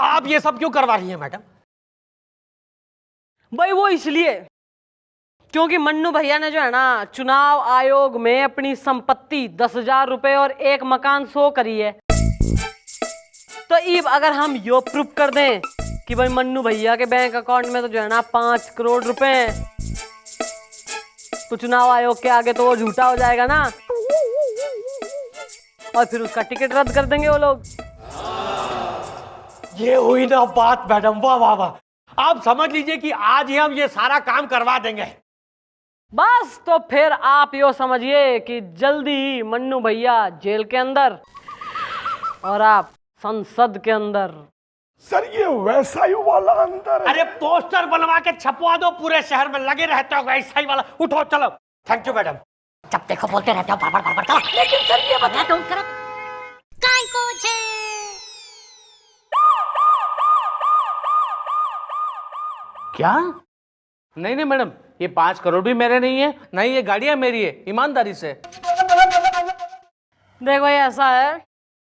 आप ये सब क्यों करवा रही हैं मैडम? भाई वो इसलिए क्योंकि मन्नू भैया ने जो है ना चुनाव आयोग में अपनी संपत्ति 10,000 रुपए और 1 मकान शो करी है। तो इब अगर हम यो प्रूफ कर दें कि भाई मन्नू भैया के बैंक अकाउंट में तो जो है ना 5 करोड़ रुपए हैं, तो चुनाव आयोग के आगे तो वो झूठा हो जाएगा ना, और फिर उसका टिकट रद्द कर देंगे वो लोग। ये हुई ना बात मैडम, वाह वाह वाह। आप समझ लीजिए कि आज ही हम ये सारा काम करवा देंगे। बस तो फिर आप यो समझिए कि जल्दी ही मन्नू भैया जेल के अंदर और आप संसद के अंदर। सर ये वैसा ही वाला अंदर है। अरे पोस्टर बनवा के छपवा दो, पूरे शहर में लगे रहते हो ऐसा ही वाला। उठो चलो। Thank you madam. जब देखो बोलते रहते हो बार बार चलो। लेकिन सर ये बता तुम करो काय को छे। क्या? नहीं मैडम, ये 5 करोड़ भी मेरे नहीं है, नहीं ये गाड़ियां मेरी है, ईमानदारी से। देखो ये ऐसा है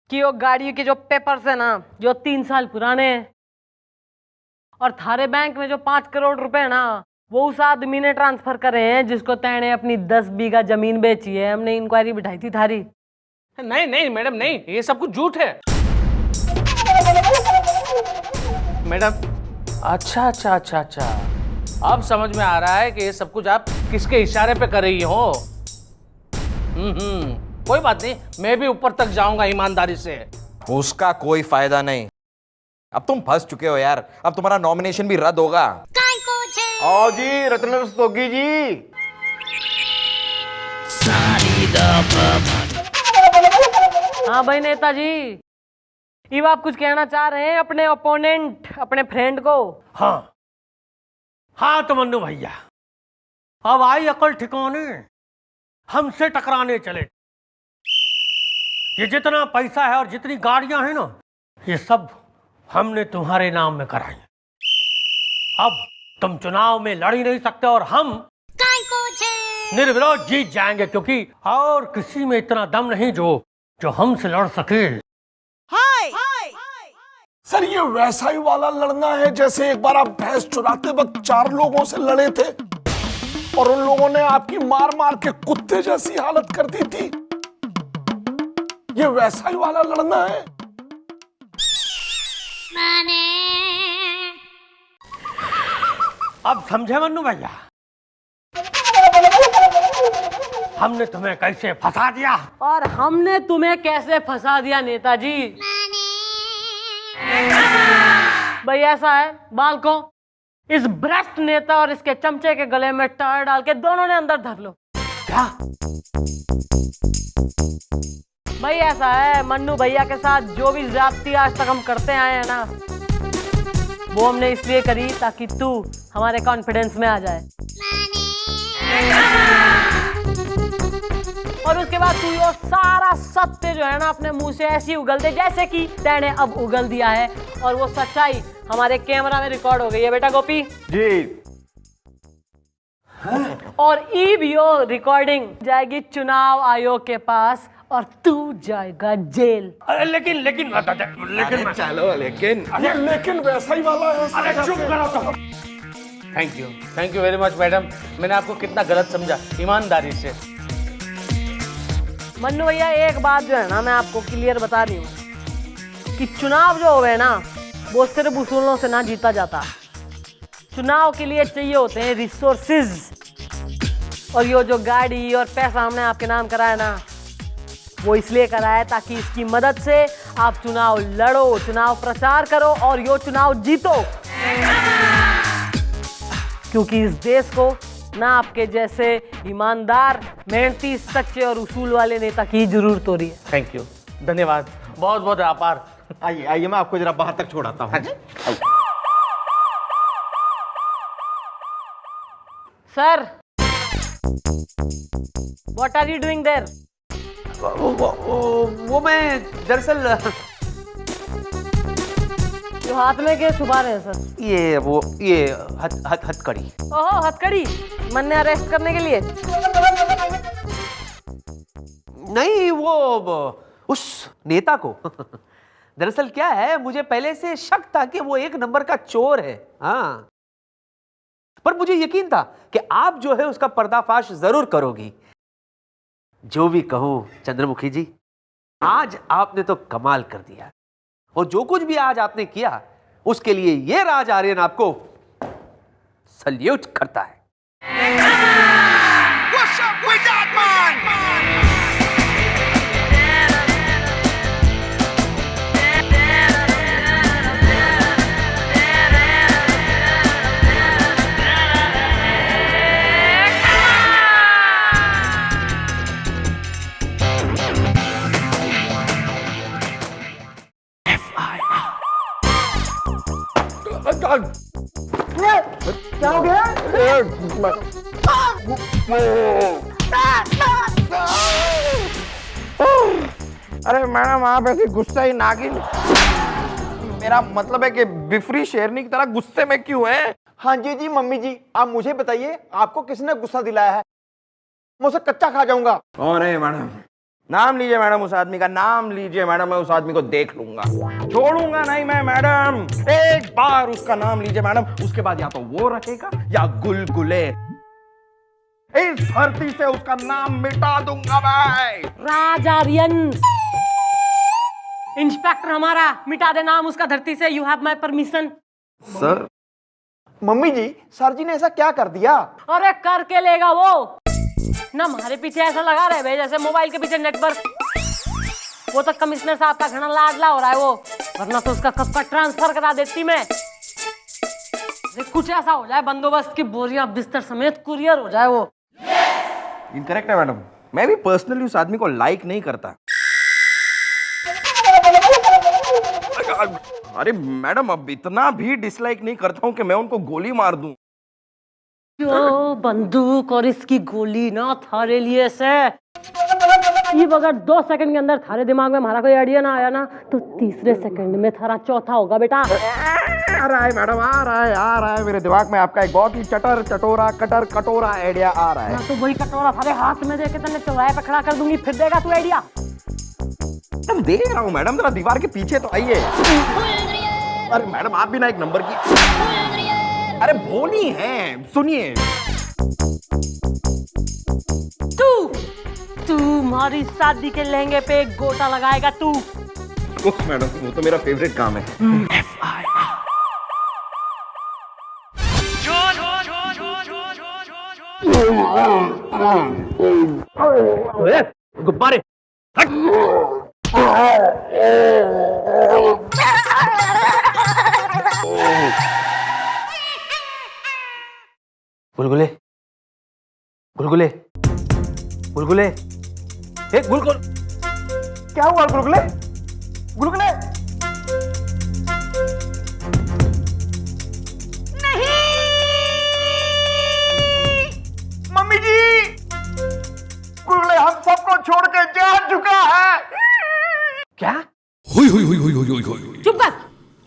कि वो गाड़ी के जो पेपर्स है ना जो 3 साल पुराने हैं, और थारे बैंक में जो 5 करोड़ रुपए है ना वो उस आदमी ने ट्रांसफर करे हैं जिसको तैने अपनी 10 बीघा जमीन बेची है। हमने इंक्वायरी बिठाई थी थारी। नहीं मैडम नहीं, ये सब कुछ झूठ है मैडम। अच्छा, अब समझ में आ रहा है कि ये सब कुछ आप किसके इशारे पे कर रही हो। कोई बात नहीं, मैं भी ऊपर तक जाऊंगा ईमानदारी से। उसका कोई फायदा नहीं, अब तुम फंस चुके हो यार। अब तुम्हारा नॉमिनेशन भी रद्द होगा। आओ जी रत्न रस्तोगी जी। हाँ भाई नेताजी, ये आप कुछ कहना चाह रहे हैं अपने ओपोनेंट, अपने फ्रेंड को? हाँ तो मन्नू भैया अब आई अकल ठिकाने, हमसे टकराने चले। ये जितना पैसा है और जितनी गाड़ियां हैं ना, ये सब हमने तुम्हारे नाम में कराई। अब तुम चुनाव में लड़ ही नहीं सकते और हम निर्विरोध जीत जाएंगे, क्योंकि और किसी में इतना दम नहीं जो हमसे लड़ सके। सर ये वैसा ही वाला लड़ना है जैसे एक बार आप भैंस चुराते वक्त 4 लोगों से लड़े थे और उन लोगों ने आपकी मार मार के कुत्ते जैसी हालत कर दी थी। ये वैसा ही वाला लड़ना है। अब समझे मन्नू भैया, हमने तुम्हें कैसे फंसा दिया? और हमने तुम्हें कैसे फंसा दिया नेताजी? भाई ऐसा है, बाल को इस भ्रष्ट नेता और इसके चमचे के गले में टायर डाल के दोनों ने अंदर धर लो। क्या? भाई ऐसा है, मन्नू भैया के साथ जो भी ज्यादती आज तक हम करते आए हैं ना, वो हमने इसलिए करी ताकि तू हमारे कॉन्फिडेंस में आ जाए, और उसके बाद तू ये सारा सत्य जो है ना अपने मुंह से ऐसी उगल दे जैसे कि तैने अब उगल दिया है, और वो सच्चाई हमारे कैमरा में रिकॉर्ड हो गई है बेटा गोपी जी। और ई वीडियो रिकॉर्डिंग जाएगी चुनाव आयोग के पास और तू जाएगा जेल। अरे लेकिन चलो लेकिन वैसा ही वाला है। अरे चुप करो तो। Thank you very much madam. मैंने आपको कितना गलत समझा, ईमानदारी से। मन्नू भैया एक बात जो है ना मैं आपको क्लियर बता रही हूँ कि चुनाव जो हो गए ना वो सिर्फ उसूलों से ना जीता जाता। चुनाव के लिए चाहिए होते हैं रिसोर्सेज, और ये जो गाड़ी और पैसा हमने आपके नाम कराया ना वो इसलिए कराया ताकि इसकी मदद से आप चुनाव लड़ो, चुनाव प्रचार करो और यो चुनाव जीतो, क्योंकि इस देश को ना आपके जैसे ईमानदार, मेहनती, सच्चे और उसूल वाले नेता की जरूरत हो रही है। थैंक यू, धन्यवाद, बहुत बहुत आभार। आइए आइए, मैं आपको जरा बाहर तक छोड़ाता हूँ। Sir, what are you doing there? वो मैं दरअसल जो हाथ में के छुपा रहे हैं सर? ये हथकड़ी। ओहो, हथकड़ी मन ने अरेस्ट करने के लिए? नहीं, वो उस नेता को। दरअसल क्या है, मुझे पहले से शक था कि वो 1 नंबर का चोर है। हाँ, पर मुझे यकीन था कि आप जो है उसका पर्दाफाश जरूर करोगी। जो भी कहूं चंद्रमुखी जी, आज आपने तो कमाल कर दिया, और जो कुछ भी आज आपने किया उसके लिए ये राज आर्यन आपको सल्यूट करता है। क्या हो गया? अरे मैडम, आप ऐसी गुस्सा ही नागिन। मेरा मतलब है कि बिफरी शेरनी की तरह गुस्से में क्यों है? हाँ जी मम्मी जी, आप मुझे बताइए आपको किसने गुस्सा दिलाया है? मैं उसे कच्चा खा जाऊंगा। अरे मैडम, नाम लीजिए मैडम, उस आदमी का नाम लीजिए मैडम, मैं उस आदमी को देख लूंगा, छोड़ूंगा नहीं मैं मैडम। एक बार उसका नाम लीजिए मैडम, उसके बाद या तो वो रहेगा या गुलगुले। इस धरती से उसका नाम मिटा दूंगा मैं। राज आर्यन, इंस्पेक्टर हमारा, मिटा दे नाम उसका धरती से। You have my permission. Sir, mummy ji, sir ji ने ऐसा क्या कर दिया? अरे करके लेगा वो ना, हमारे पीछे ऐसा लगा रहे भाई जैसे मोबाइल के पीछे नेटवर्क। वो तो कमिश्नर साहब का घना लाडला हो रहा है वो, वरना तो उसका कब का ट्रांसफर करा देती मैं। कुछ ऐसा हो जाए बंदोबस्त की बोरियां बिस्तर समेत कुरियर हो जाए वो। इनकरेक्ट है मैडम, मैं भी पर्सनली उस आदमी को लाइक नहीं करता। अरे मैडम, अब इतना भी डिसलाइक नहीं करता हूं कि मैं उनको गोली मार दूं। जो बंदूक और इसकी गोली ना थारे लिए से, ये अगर 2 सेकंड के अंदर थारे दिमाग में हमारा कोई आइडिया ना आया ना तो तीसरे सेकंड में थारा चौथा होगा बेटा। आ रहा है मैडम, आ रहा है मेरे दिमाग में आपका एक बहुत ही चटर चटोरा कटर कटोरा आइडिया आ रहा है। तो वही कटोरा सारे हाथ में देके तने चौराहे पे खड़ा कर दूंगी, फिर देगा तू आइडिया। मैडम दे रहा हूँ मैडम, जरा दीवार के पीछे तो आइए। अरे मैडम आप भी ना एक नंबर की, अरे बोली है, सुनिए। तू हमारी शादी के लहंगे पे एक गोटा लगाएगा तू। उफ मैडम, वो तो मेरा फेवरेट काम है। गुब्बारे गुलगुले गुलगुले गुलगुले, एक गुलगुल, क्या हुआ गुलगुले? गुलगुले नहीं, मम्मी जी, गुलगुले हम सबको छोड़ के जा चुका है। क्या? चुप कर,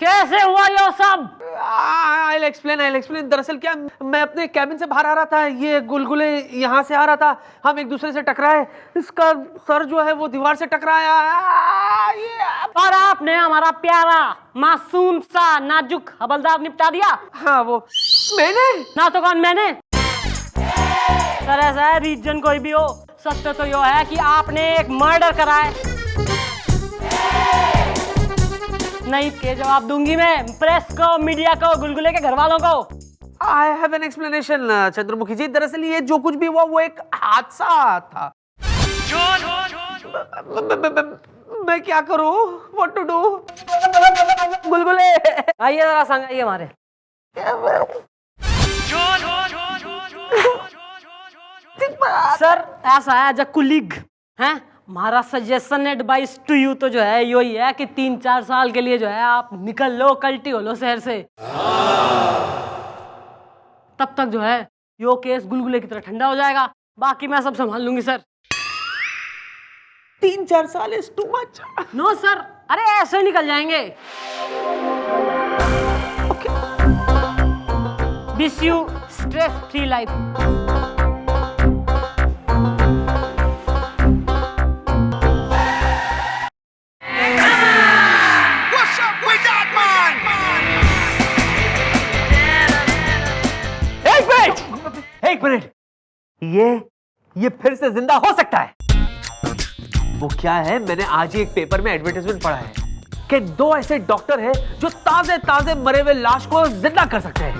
कैसे हुआ ये सब? I'll explain. दरअसल क्या, मैं अपने कैबिन से बाहर आ रहा था, ये गुलगुले यहाँ से आ रहा था, हम एक दूसरे से टकराए, इसका सर जो है वो दीवार से टकराया। और आपने हमारा प्यारा मासूम सा नाजुक हवलदार निपटा दिया। हाँ वो मैंने ना तो कौन मैंने। सर ऐसा है, रीजन कोई भी हो, सत्य तो यो है कि आपने एक मर्डर करा है। नहीं के जवाब दूंगी मैं प्रेस को, मीडिया को, गुलगुले के घर वालों को। I have an explanation, Chandramukhi जी। दरअसल ये जो कुछ भी हुआ वो एक हादसा था। मैं क्या करूं? What to do? गुलगुले आइए जरा संग आइए हमारे। सर ऐसा है, जब कुलीग हैं, हमारा सजेशन एडवाइस टू यू तो जो है यही है कि 3-4 साल के लिए जो है आप निकल लो, कल्टी हो लो शहर से। तब तक जो है यो केस गुलगुले की तरह ठंडा हो जाएगा, बाकी मैं सब संभाल लूंगी सर। 3-4 साल is too much. No sir, अरे ऐसे निकल जाएंगे। Wish you stress free life. एक मिनट, ये फिर से जिंदा हो सकता है। वो क्या है, मैंने आज ही एक पेपर में एडवर्टाइजमेंट पढ़ा है कि 2 ऐसे डॉक्टर हैं जो ताजे मरे हुए लाश को जिंदा कर सकते हैं।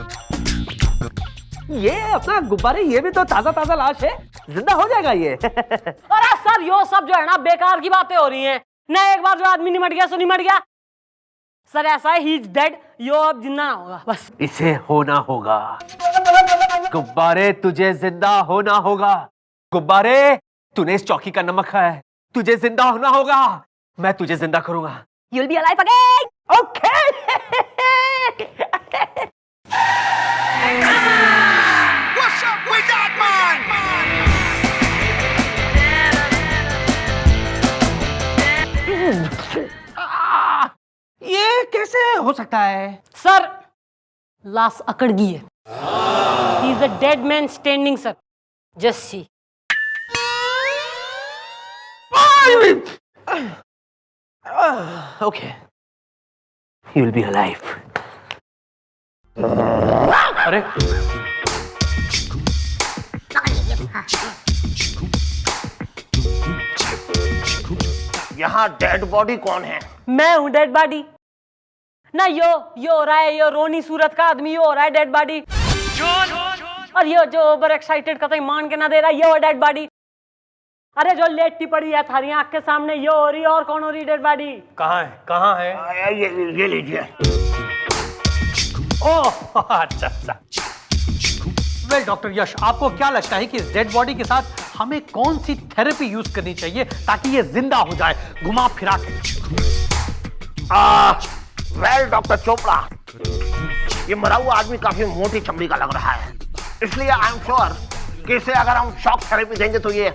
ये अपना गुब्बारे, ये भी तो ताजा लाश है, जिंदा हो जाएगा ये। अरे सर यो सब जो है ना बेकार की बातें हो रही हैं ना। एक बार जो आदमी निमट गया सो निमट गया। सर ऐसा है, ही इज डेड, यो अब जिंदा ना होगा बस। इसे होना होगा गुब्बारे, तुझे जिंदा होना होगा। गुब्बारे, तूने इस चौकी का नमक खाया है, तुझे जिंदा होना होगा। मैं तुझे जिंदा करूंगा। You'll be alive again. Okay. What's up with that man? ये कैसे हो सकता है? सर लाश अकड़ गई है। He is a dead man standing, sir. Just see. Okay. You will be alive. अरे यहाँ डेड बॉडी कौन है? मैं हूँ डेड बॉडी ना। यो हो रहा है, यो रोनी सूरत का आदमी, यो हो रहा है डेड बॉडी। और ये जो ओवर एक्साइटेड कतई मान के ना दे रहा है, ये हो डेड बॉडी। अरे जो लेटी पड़ी है थारी आंख के सामने, ये हो रही है। और कौन हो रही डेड बॉडी? कहाँ है? ये लीजिए। ओह अच्छा। वेल डॉक्टर यश, आपको क्या लगता है कि इस डेड बॉडी के साथ हमें कौन सी थेरेपी यूज करनी चाहिए ताकि ये जिंदा हो जाए घुमा फिरा के? वेल डॉक्टर चोपड़ा, ये मरा हुआ आदमी काफी मोटी चमड़ी का लग रहा है, इसलिए आई एम श्योर कि इसे अगर हम शॉक थेरेपी देंगे तो ये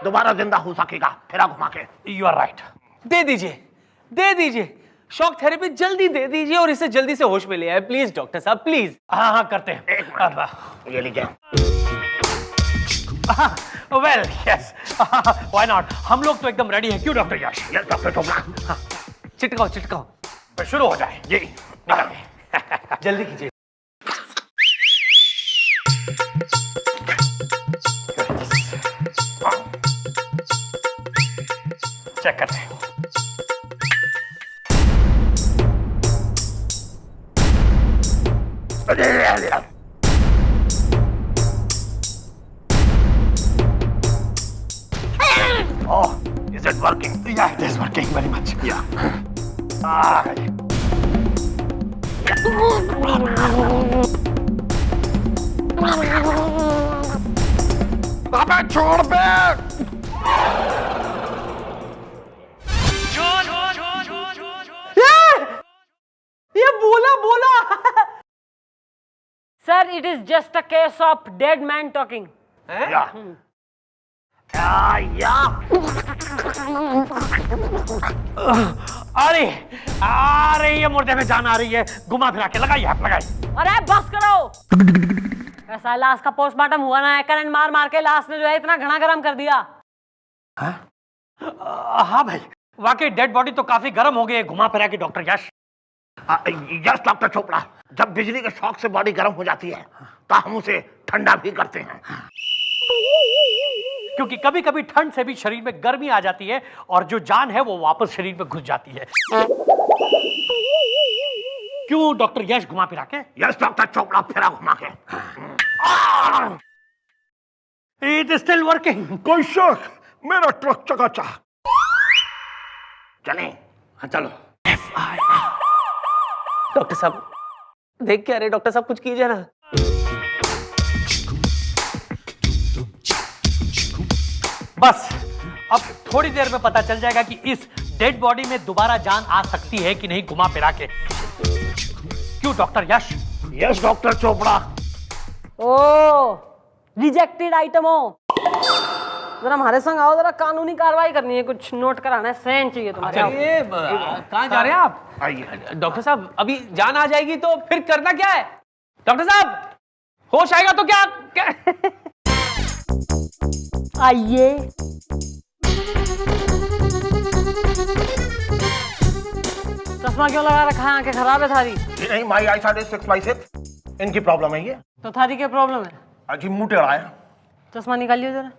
दोबारा जिंदा हो सकेगा फिरा घुमा के। You are right. दे दीजिए शॉक थेरेपी जल्दी दे दीजिए और इसे जल्दी से होश में ले आए प्लीज डॉक्टर साहब प्लीज। हाँ हाँ करते हैं। ये लीजिए। वेल यस व्हाई नॉट, हम लोग तो एकदम रेडी हैं। क्यों doctor Yash? Yes doctor Chopra. चिटकाओ चिटकाओ, शुरू हो जाए जी। जल्दी कीजिए। चेक करते हैं। Oh, is it working? Yeah, it is working very much. Yeah. अबे छोड़ बे। ये बोला बोला sir, it is just a case of dead man talking. अरे अरे ये मुर्दे में जान आ रही है, घुमा फिरा के लगाइए, आप लगाइए। अरे बस करो। ऐसा लाश का पोस्टमार्टम हुआ ना है, करंट मार मार के लाश ने जो है इतना घना गरम कर दिया। हाँ भाई, वाकई डेड बॉडी तो काफी गर्म हो गई है, घुमा फिरा के doctor Yash. Yes doctor Chopra, जब बिजली के शॉक से बॉडी गर्म हो जाती है तो हम उसे ठंडा भी करते हैं, क्योंकि कभी कभी ठंड से भी शरीर में गर्मी आ जाती है और जो जान है वो वापस शरीर में घुस जाती है। क्यों डॉक्टर यश, घुमा फिरा के? यस डॉक्टर चोपड़ा, फिरा घुमा के। It is still working. कोई शक, मेरा ट्रक चकाचक। चलें? हाँ चलो। डॉक्टर साहब देख क्या रहे, डॉक्टर साहब कुछ कीजिए ना। बस अब थोड़ी देर में पता चल जाएगा कि इस डेड बॉडी में दोबारा जान आ सकती है कि नहीं, घुमा फिरा के। क्यों doctor Yash? Yes doctor Chopra. ओ रिजेक्टेड आइटम हो, जरा हमारे संग आओ, जरा कानूनी कार्रवाई करनी है, कुछ नोट कराना है, साइन चाहिए तुम्हारे। कहाँ जा रहे हैं आप? आइए। डॉक्टर साहब अभी जान आ जाएगी तो फिर करना क्या है? डॉक्टर साहब होश आएगा तो क्या? आइए। चश्मा क्यों लगा रखा है, आंखें खराब है थारी? ये नहीं, माई आई साइड 6/6, इनकी प्रॉब्लम है ये। तो थारी क्या प्रॉब्लम है? अजी मुंह टेढ़ा है। चश्मा निकालिए जरा।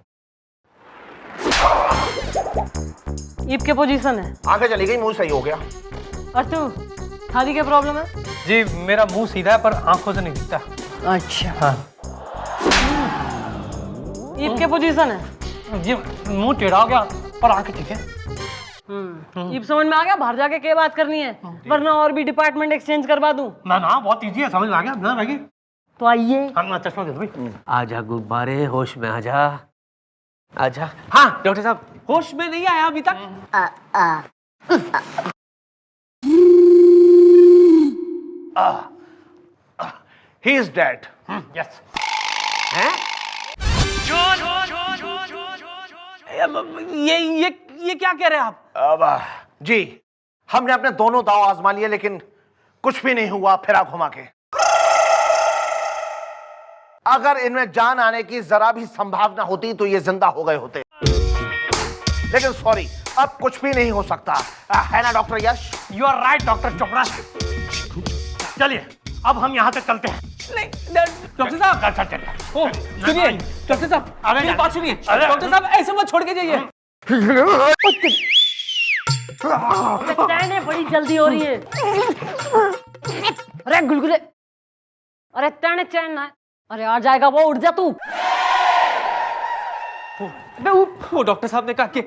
ईप के पोजीशन है, आंखें चली गई, मुंह सही हो गया। और तू, थारी क्या प्रॉब्लम है? जी मेरा मुंह सीधा है पर आंखों से नहीं दिखता। अच्छा। हाँ। ईप के पोजीशन है? जी मुंह टेढ़ा हो गया पर आंखें ठीक है। ईप समझ में आ गया? बाहर जाके क्या बात करनी है, वरना और भी डिपार्टमेंट एक्सचेंज करवा दूं। ना ना, बहुत इजी है, समझ में आ गया ना भाई। तो आइए। हाँ चश्मा दे दो भाई। आजा गुब्बारे, होश में आजा, आजा। हाँ डॉक्टर साहब, होश में नहीं आया अभी तक। He is dead. यस। ये क्या कह रहे हैं आप? अब जी हमने अपने दोनों दांव आजमा लिए लेकिन कुछ भी नहीं हुआ, फिरा घुमा के। अगर इनमें जान आने की जरा भी संभावना होती तो ये जिंदा हो गए होते, लेकिन सॉरी, अब कुछ भी नहीं हो सकता, है ना doctor Yash? You are right doctor Chopra. चलिए अब हम यहाँ से चलते हैं। नहीं डॉक्टर साहब, सुनिए डॉक्टर साहब, मेरी बात सुनिए। डॉक्टर साहब ऐसे मत छोड़ के जाइए। तैने बड़ी जल्दी हो रही है। अरे गुलगुले, अरे तैने चैन ना, अरे आ जाएगा वो, उठ जा तू। वो डॉक्टर साहब ने कहा कि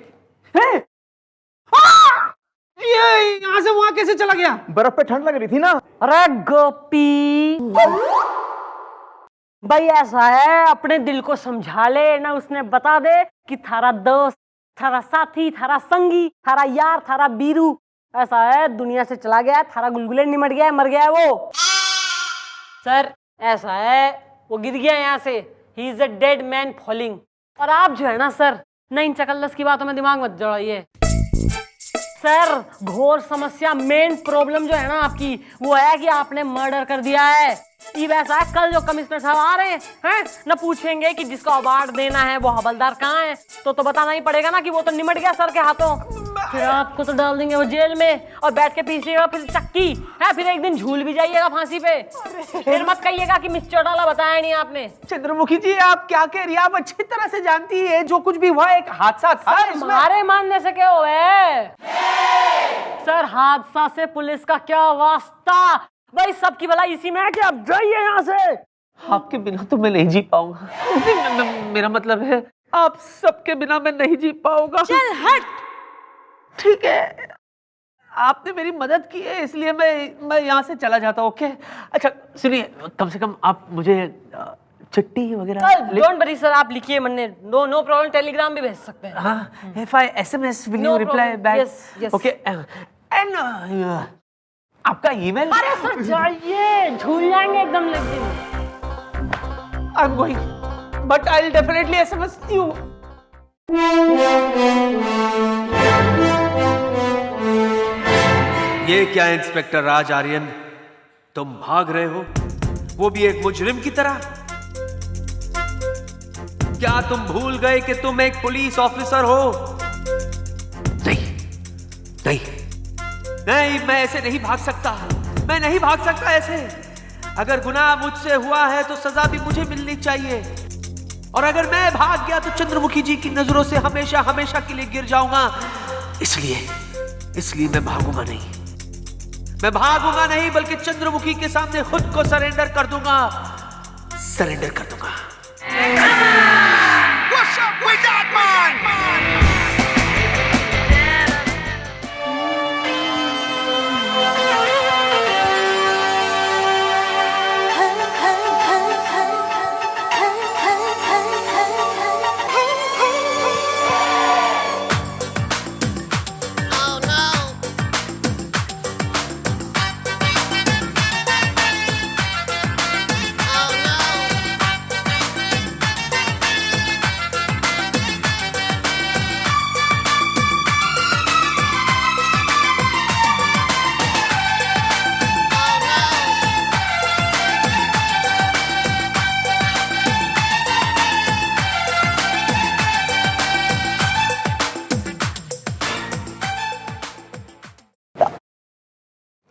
ये यहाँ से वहां कैसे चला गया? बर्फ पे ठंड लग रही थी ना। अरे गोपी भाई, ऐसा है, अपने दिल को समझा ले ना, उसने बता दे कि थारा दोस्त, थारा साथी, थारा संगी, थारा यार, थारा बीरू ऐसा है, दुनिया से चला गया, थारा गुलगुले निमट गया, मर गया है वो। सर ऐसा है, वो गिर गया यहाँ से, he is a dead man falling. और आप जो है ना सर, न इन चकल्लस की बातों में दिमाग मत जड़ाइए। सर घोर समस्या, मेन प्रॉब्लम जो है ना आपकी वो है कि आपने मर्डर कर दिया है। ये वैसा है, कल जो कमिश्नर साहब आ रहे हैं न पूछेंगे कि जिसको अवार्ड देना है वो हवलदार कहाँ है, तो बताना ही पड़ेगा ना कि वो तो निमट गया सर के हाथों। फिर आपको तो डाल देंगे वो जेल में और बैठ के पीछेगा फिर चक्की है, फिर एक दिन झूल भी जाइएगा फांसी पे। फिर मत कहिएगा कि मिस चौटाला बताया नहीं आपने। चंद्रमुखी जी आप क्या कह रही है? आप अच्छी तरह से जानती है जो कुछ भी हुआ एक हादसा था। हमारे मानने से क्या हुआ है सर? हादसा से पुलिस का क्या वास्ता? भाई सबकी भलाई इसी में है कि आप जाइए यहाँ से। आपके बिना तो मैं नहीं जी पाऊंगा। मेरा मतलब है आप सबके बिना मैं नहीं जी पाऊंगा। चल हट। ठीक है, आपने मेरी मदद की है इसलिए मैं यहाँ से चला जाता हूँ। ओके अच्छा सुनिए, कम से कम आप मुझे चिट्ठी वगैरह। डोंट वरी सर, आप लिखिए, मैंने नो प्रॉब्लम, टेलीग्राम भी भेज सकते हैं। हाँ, if I SMS will you reply back? Yes. Okay, and आपका ईमेल? अरे सर जाइए, झूल जाएंगे एकदम। लेकिन I'm going, but I'll definitely SMS you. ये क्या इंस्पेक्टर राज आर्यन, तुम भाग रहे हो, वो भी एक मुजरिम की तरह? क्या तुम भूल गए कि तुम एक पुलिस ऑफिसर हो? नहीं नहीं नहीं, मैं ऐसे नहीं भाग सकता, मैं नहीं भाग सकता ऐसे। अगर गुनाह मुझसे हुआ है तो सजा भी मुझे मिलनी चाहिए, और अगर मैं भाग गया तो चंद्रमुखी जी की नजरों से हमेशा हमेशा के लिए गिर जाऊंगा। इसलिए मैं भागूंगा नहीं, मैं भागूंगा नहीं, बल्कि चंद्रमुखी के सामने खुद को सरेंडर कर दूंगा, सरेंडर कर दूंगा। What's up with that man?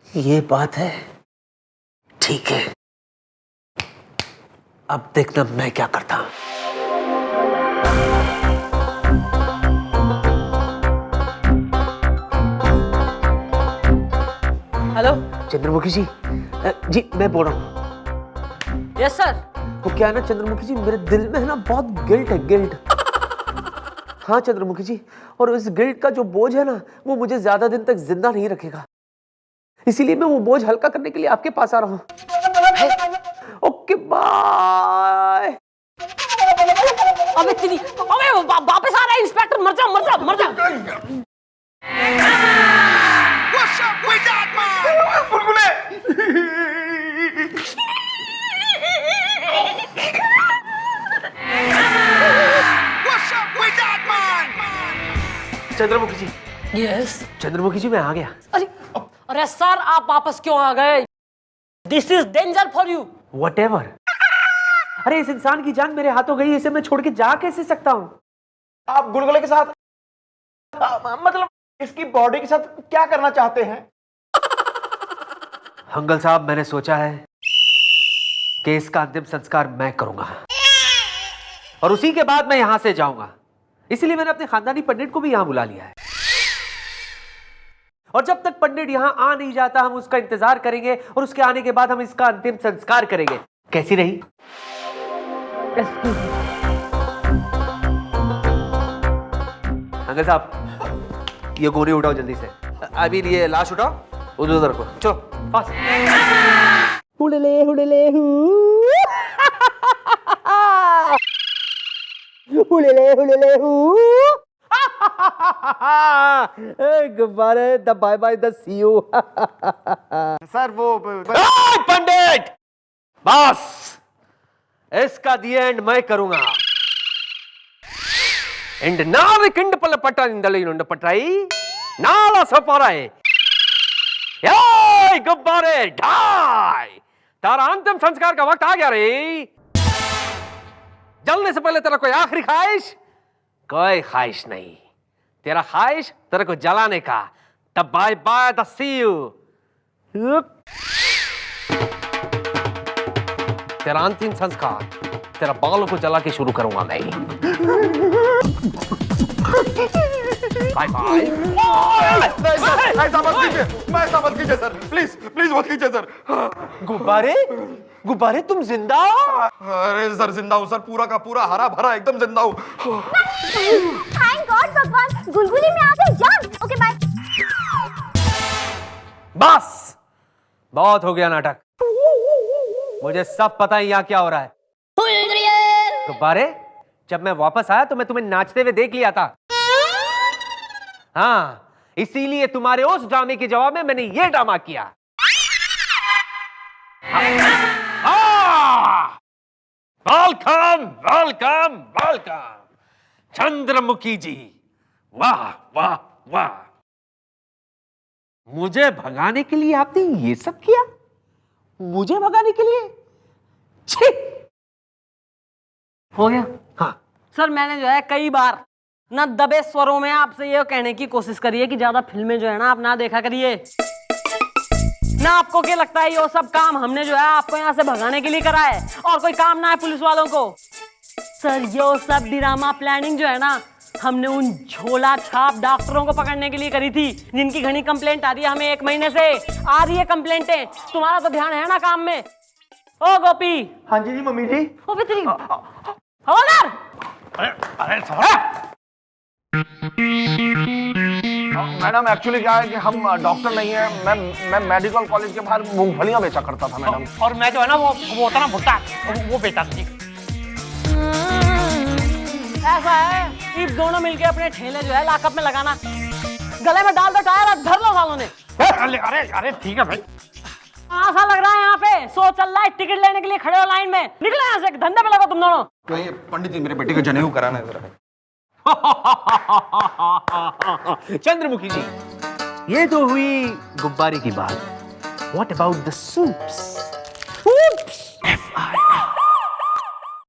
ये बात है, ठीक है, अब देखना मैं क्या करता हूं। हेलो चंद्रमुखी जी, जी मैं बोल रहा हूँ। Yes sir. वो क्या है ना चंद्रमुखी जी, मेरे दिल में है ना बहुत गिल्ट है, गिल्ट। हाँ चंद्रमुखी जी, और इस गिल्ट का जो बोझ है ना वो मुझे ज्यादा दिन तक जिंदा नहीं रखेगा, इसीलिए मैं वो बोझ हल्का करने के लिए आपके पास आ रहा हूं। Okay bye. अबे तेरी, अबे वापस आ रहा है इंस्पेक्टर, मर जा मर जा मर जा। What's up with that man? बुलबुले। What's up with that man? Chandramukhi ji. Yes Chandramukhi ji मैं आ गया। अरे सर आप वापस क्यों आ गए? This is danger for you. Whatever। अरे इस इंसान की जान मेरे हाथों गई, इसे मैं छोड़ के जा कैसे सकता हूँ? आप गुलगुले के साथ मतलब इसकी बॉडी के साथ क्या करना चाहते हैं? हंगल साहब, मैंने सोचा है कि इसका अंतिम संस्कार मैं करूंगा और उसी के बाद मैं यहां से जाऊंगा, इसीलिए मैंने अपने खानदानी पंडित को भी यहां बुला लिया है। और जब तक पंडित यहां आ नहीं जाता हम उसका इंतजार करेंगे और उसके आने के बाद हम इसका अंतिम संस्कार करेंगे। कैसी रही? अंकल साहब ये गोरी उठाओ जल्दी से, अभी ये लाश उठाओ, उधर रखो, चलो फास्ट। हुडले हुडले हुडले हुडले गुब्बारे द बाय बाय द सी यू। सर वो पंडित बस इसका दी एंड मैं करूंगा। इंड नाविक इंड पल पट्टा इंदली नुंड पटाई नाला सफाराए ए गुब्बारे ढाई तारा अंतिम संस्कार का वक्त आ गया रे। जलने से पहले तेरा कोई आखिरी ख्वाहिश? कोई ख्वाहिश नहीं, तेरा ख्वाहिश तेरे को जलाने का। तब बाय बाय द सी यू। तेरा अंतिम संस्कार तेरा बालों को जला के शुरू करूंगा मैं। Bye bye. ऐसा मत कीजिए सर, प्लीज प्लीज मत कीजिए सर। गुब्बारे गुब्बारे तुम जिंदा? अरे सर जिंदा हूँ सर, पूरा का पूरा हरा भरा एकदम जिंदा हूँ। थैंक गॉड भगवान, गुलगुली में आ गई जान। Okay bye. बस बहुत हो गया नाटक, मुझे सब पता है यहाँ क्या हो रहा है। गुब्बारे जब मैं वापस आया तो मैं तुम्हें नाचते हुए देख लिया था। हाँ, इसीलिए तुम्हारे उस ड्रामे के जवाब में मैंने ये ड्रामा किया। वेलकम वेलकम वेलकम चंद्रमुखी जी। वाह वाह वाह, मुझे भगाने के लिए आपने ये सब किया? मुझे भगाने के लिए? छी! हो गया? हाँ सर मैंने जो है कई बार ना दबे स्वरों में आपसे ये कहने की कोशिश करी है कि ज्यादा फिल्में जो है ना आप ना देखा करिए। ना आपको क्या लगता है ये सब काम हमने जो है आपको यहाँ से भगाने के लिए करा है और कोई काम ना है पुलिस वालों को? सर ये सब ड्रामा प्लानिंग जो है ना हमने उन झोला छाप डॉक्टरों को पकड़ने के लिए करी थी जिनकी घनी कंप्लेंट आ रही है हमें 1 महीने से। आ रही है कंप्लेंटें, तुम्हारा तो ध्यान है ना काम में। ओ गोपी। हाँ जी जी मम्मी जी। ओ बेतरी हवलदार। मैडम एक्चुअली क्या है कि हम डॉक्टर नहीं है, मैं मेडिकल कॉलेज के बाहर मूंगफलियां बेचा करता था मैडम। और मैं जो है ना वो होता ना भुट्टा, वो बेटा जी। ऐसा है इस दोनों मिलके अपने ठेले जो है लाकअप में लगाना, गले में डाल दो टायर और धर लो सालों ने। अरे अरे ठीक है भाई। ऐसा लग रहा है यहाँ पे सो चल रहा है, टिकट लेने के लिए खड़े हो लाइन में। निकलो यहाँ से, धंधे पे लगो तुम दोनों। तो ये पंडित जी मेरे बेटे को जनेऊ कराना है जरा। चंद्रमुखी जी, ये तो हुई गुब्बारे की बात। What about the soups?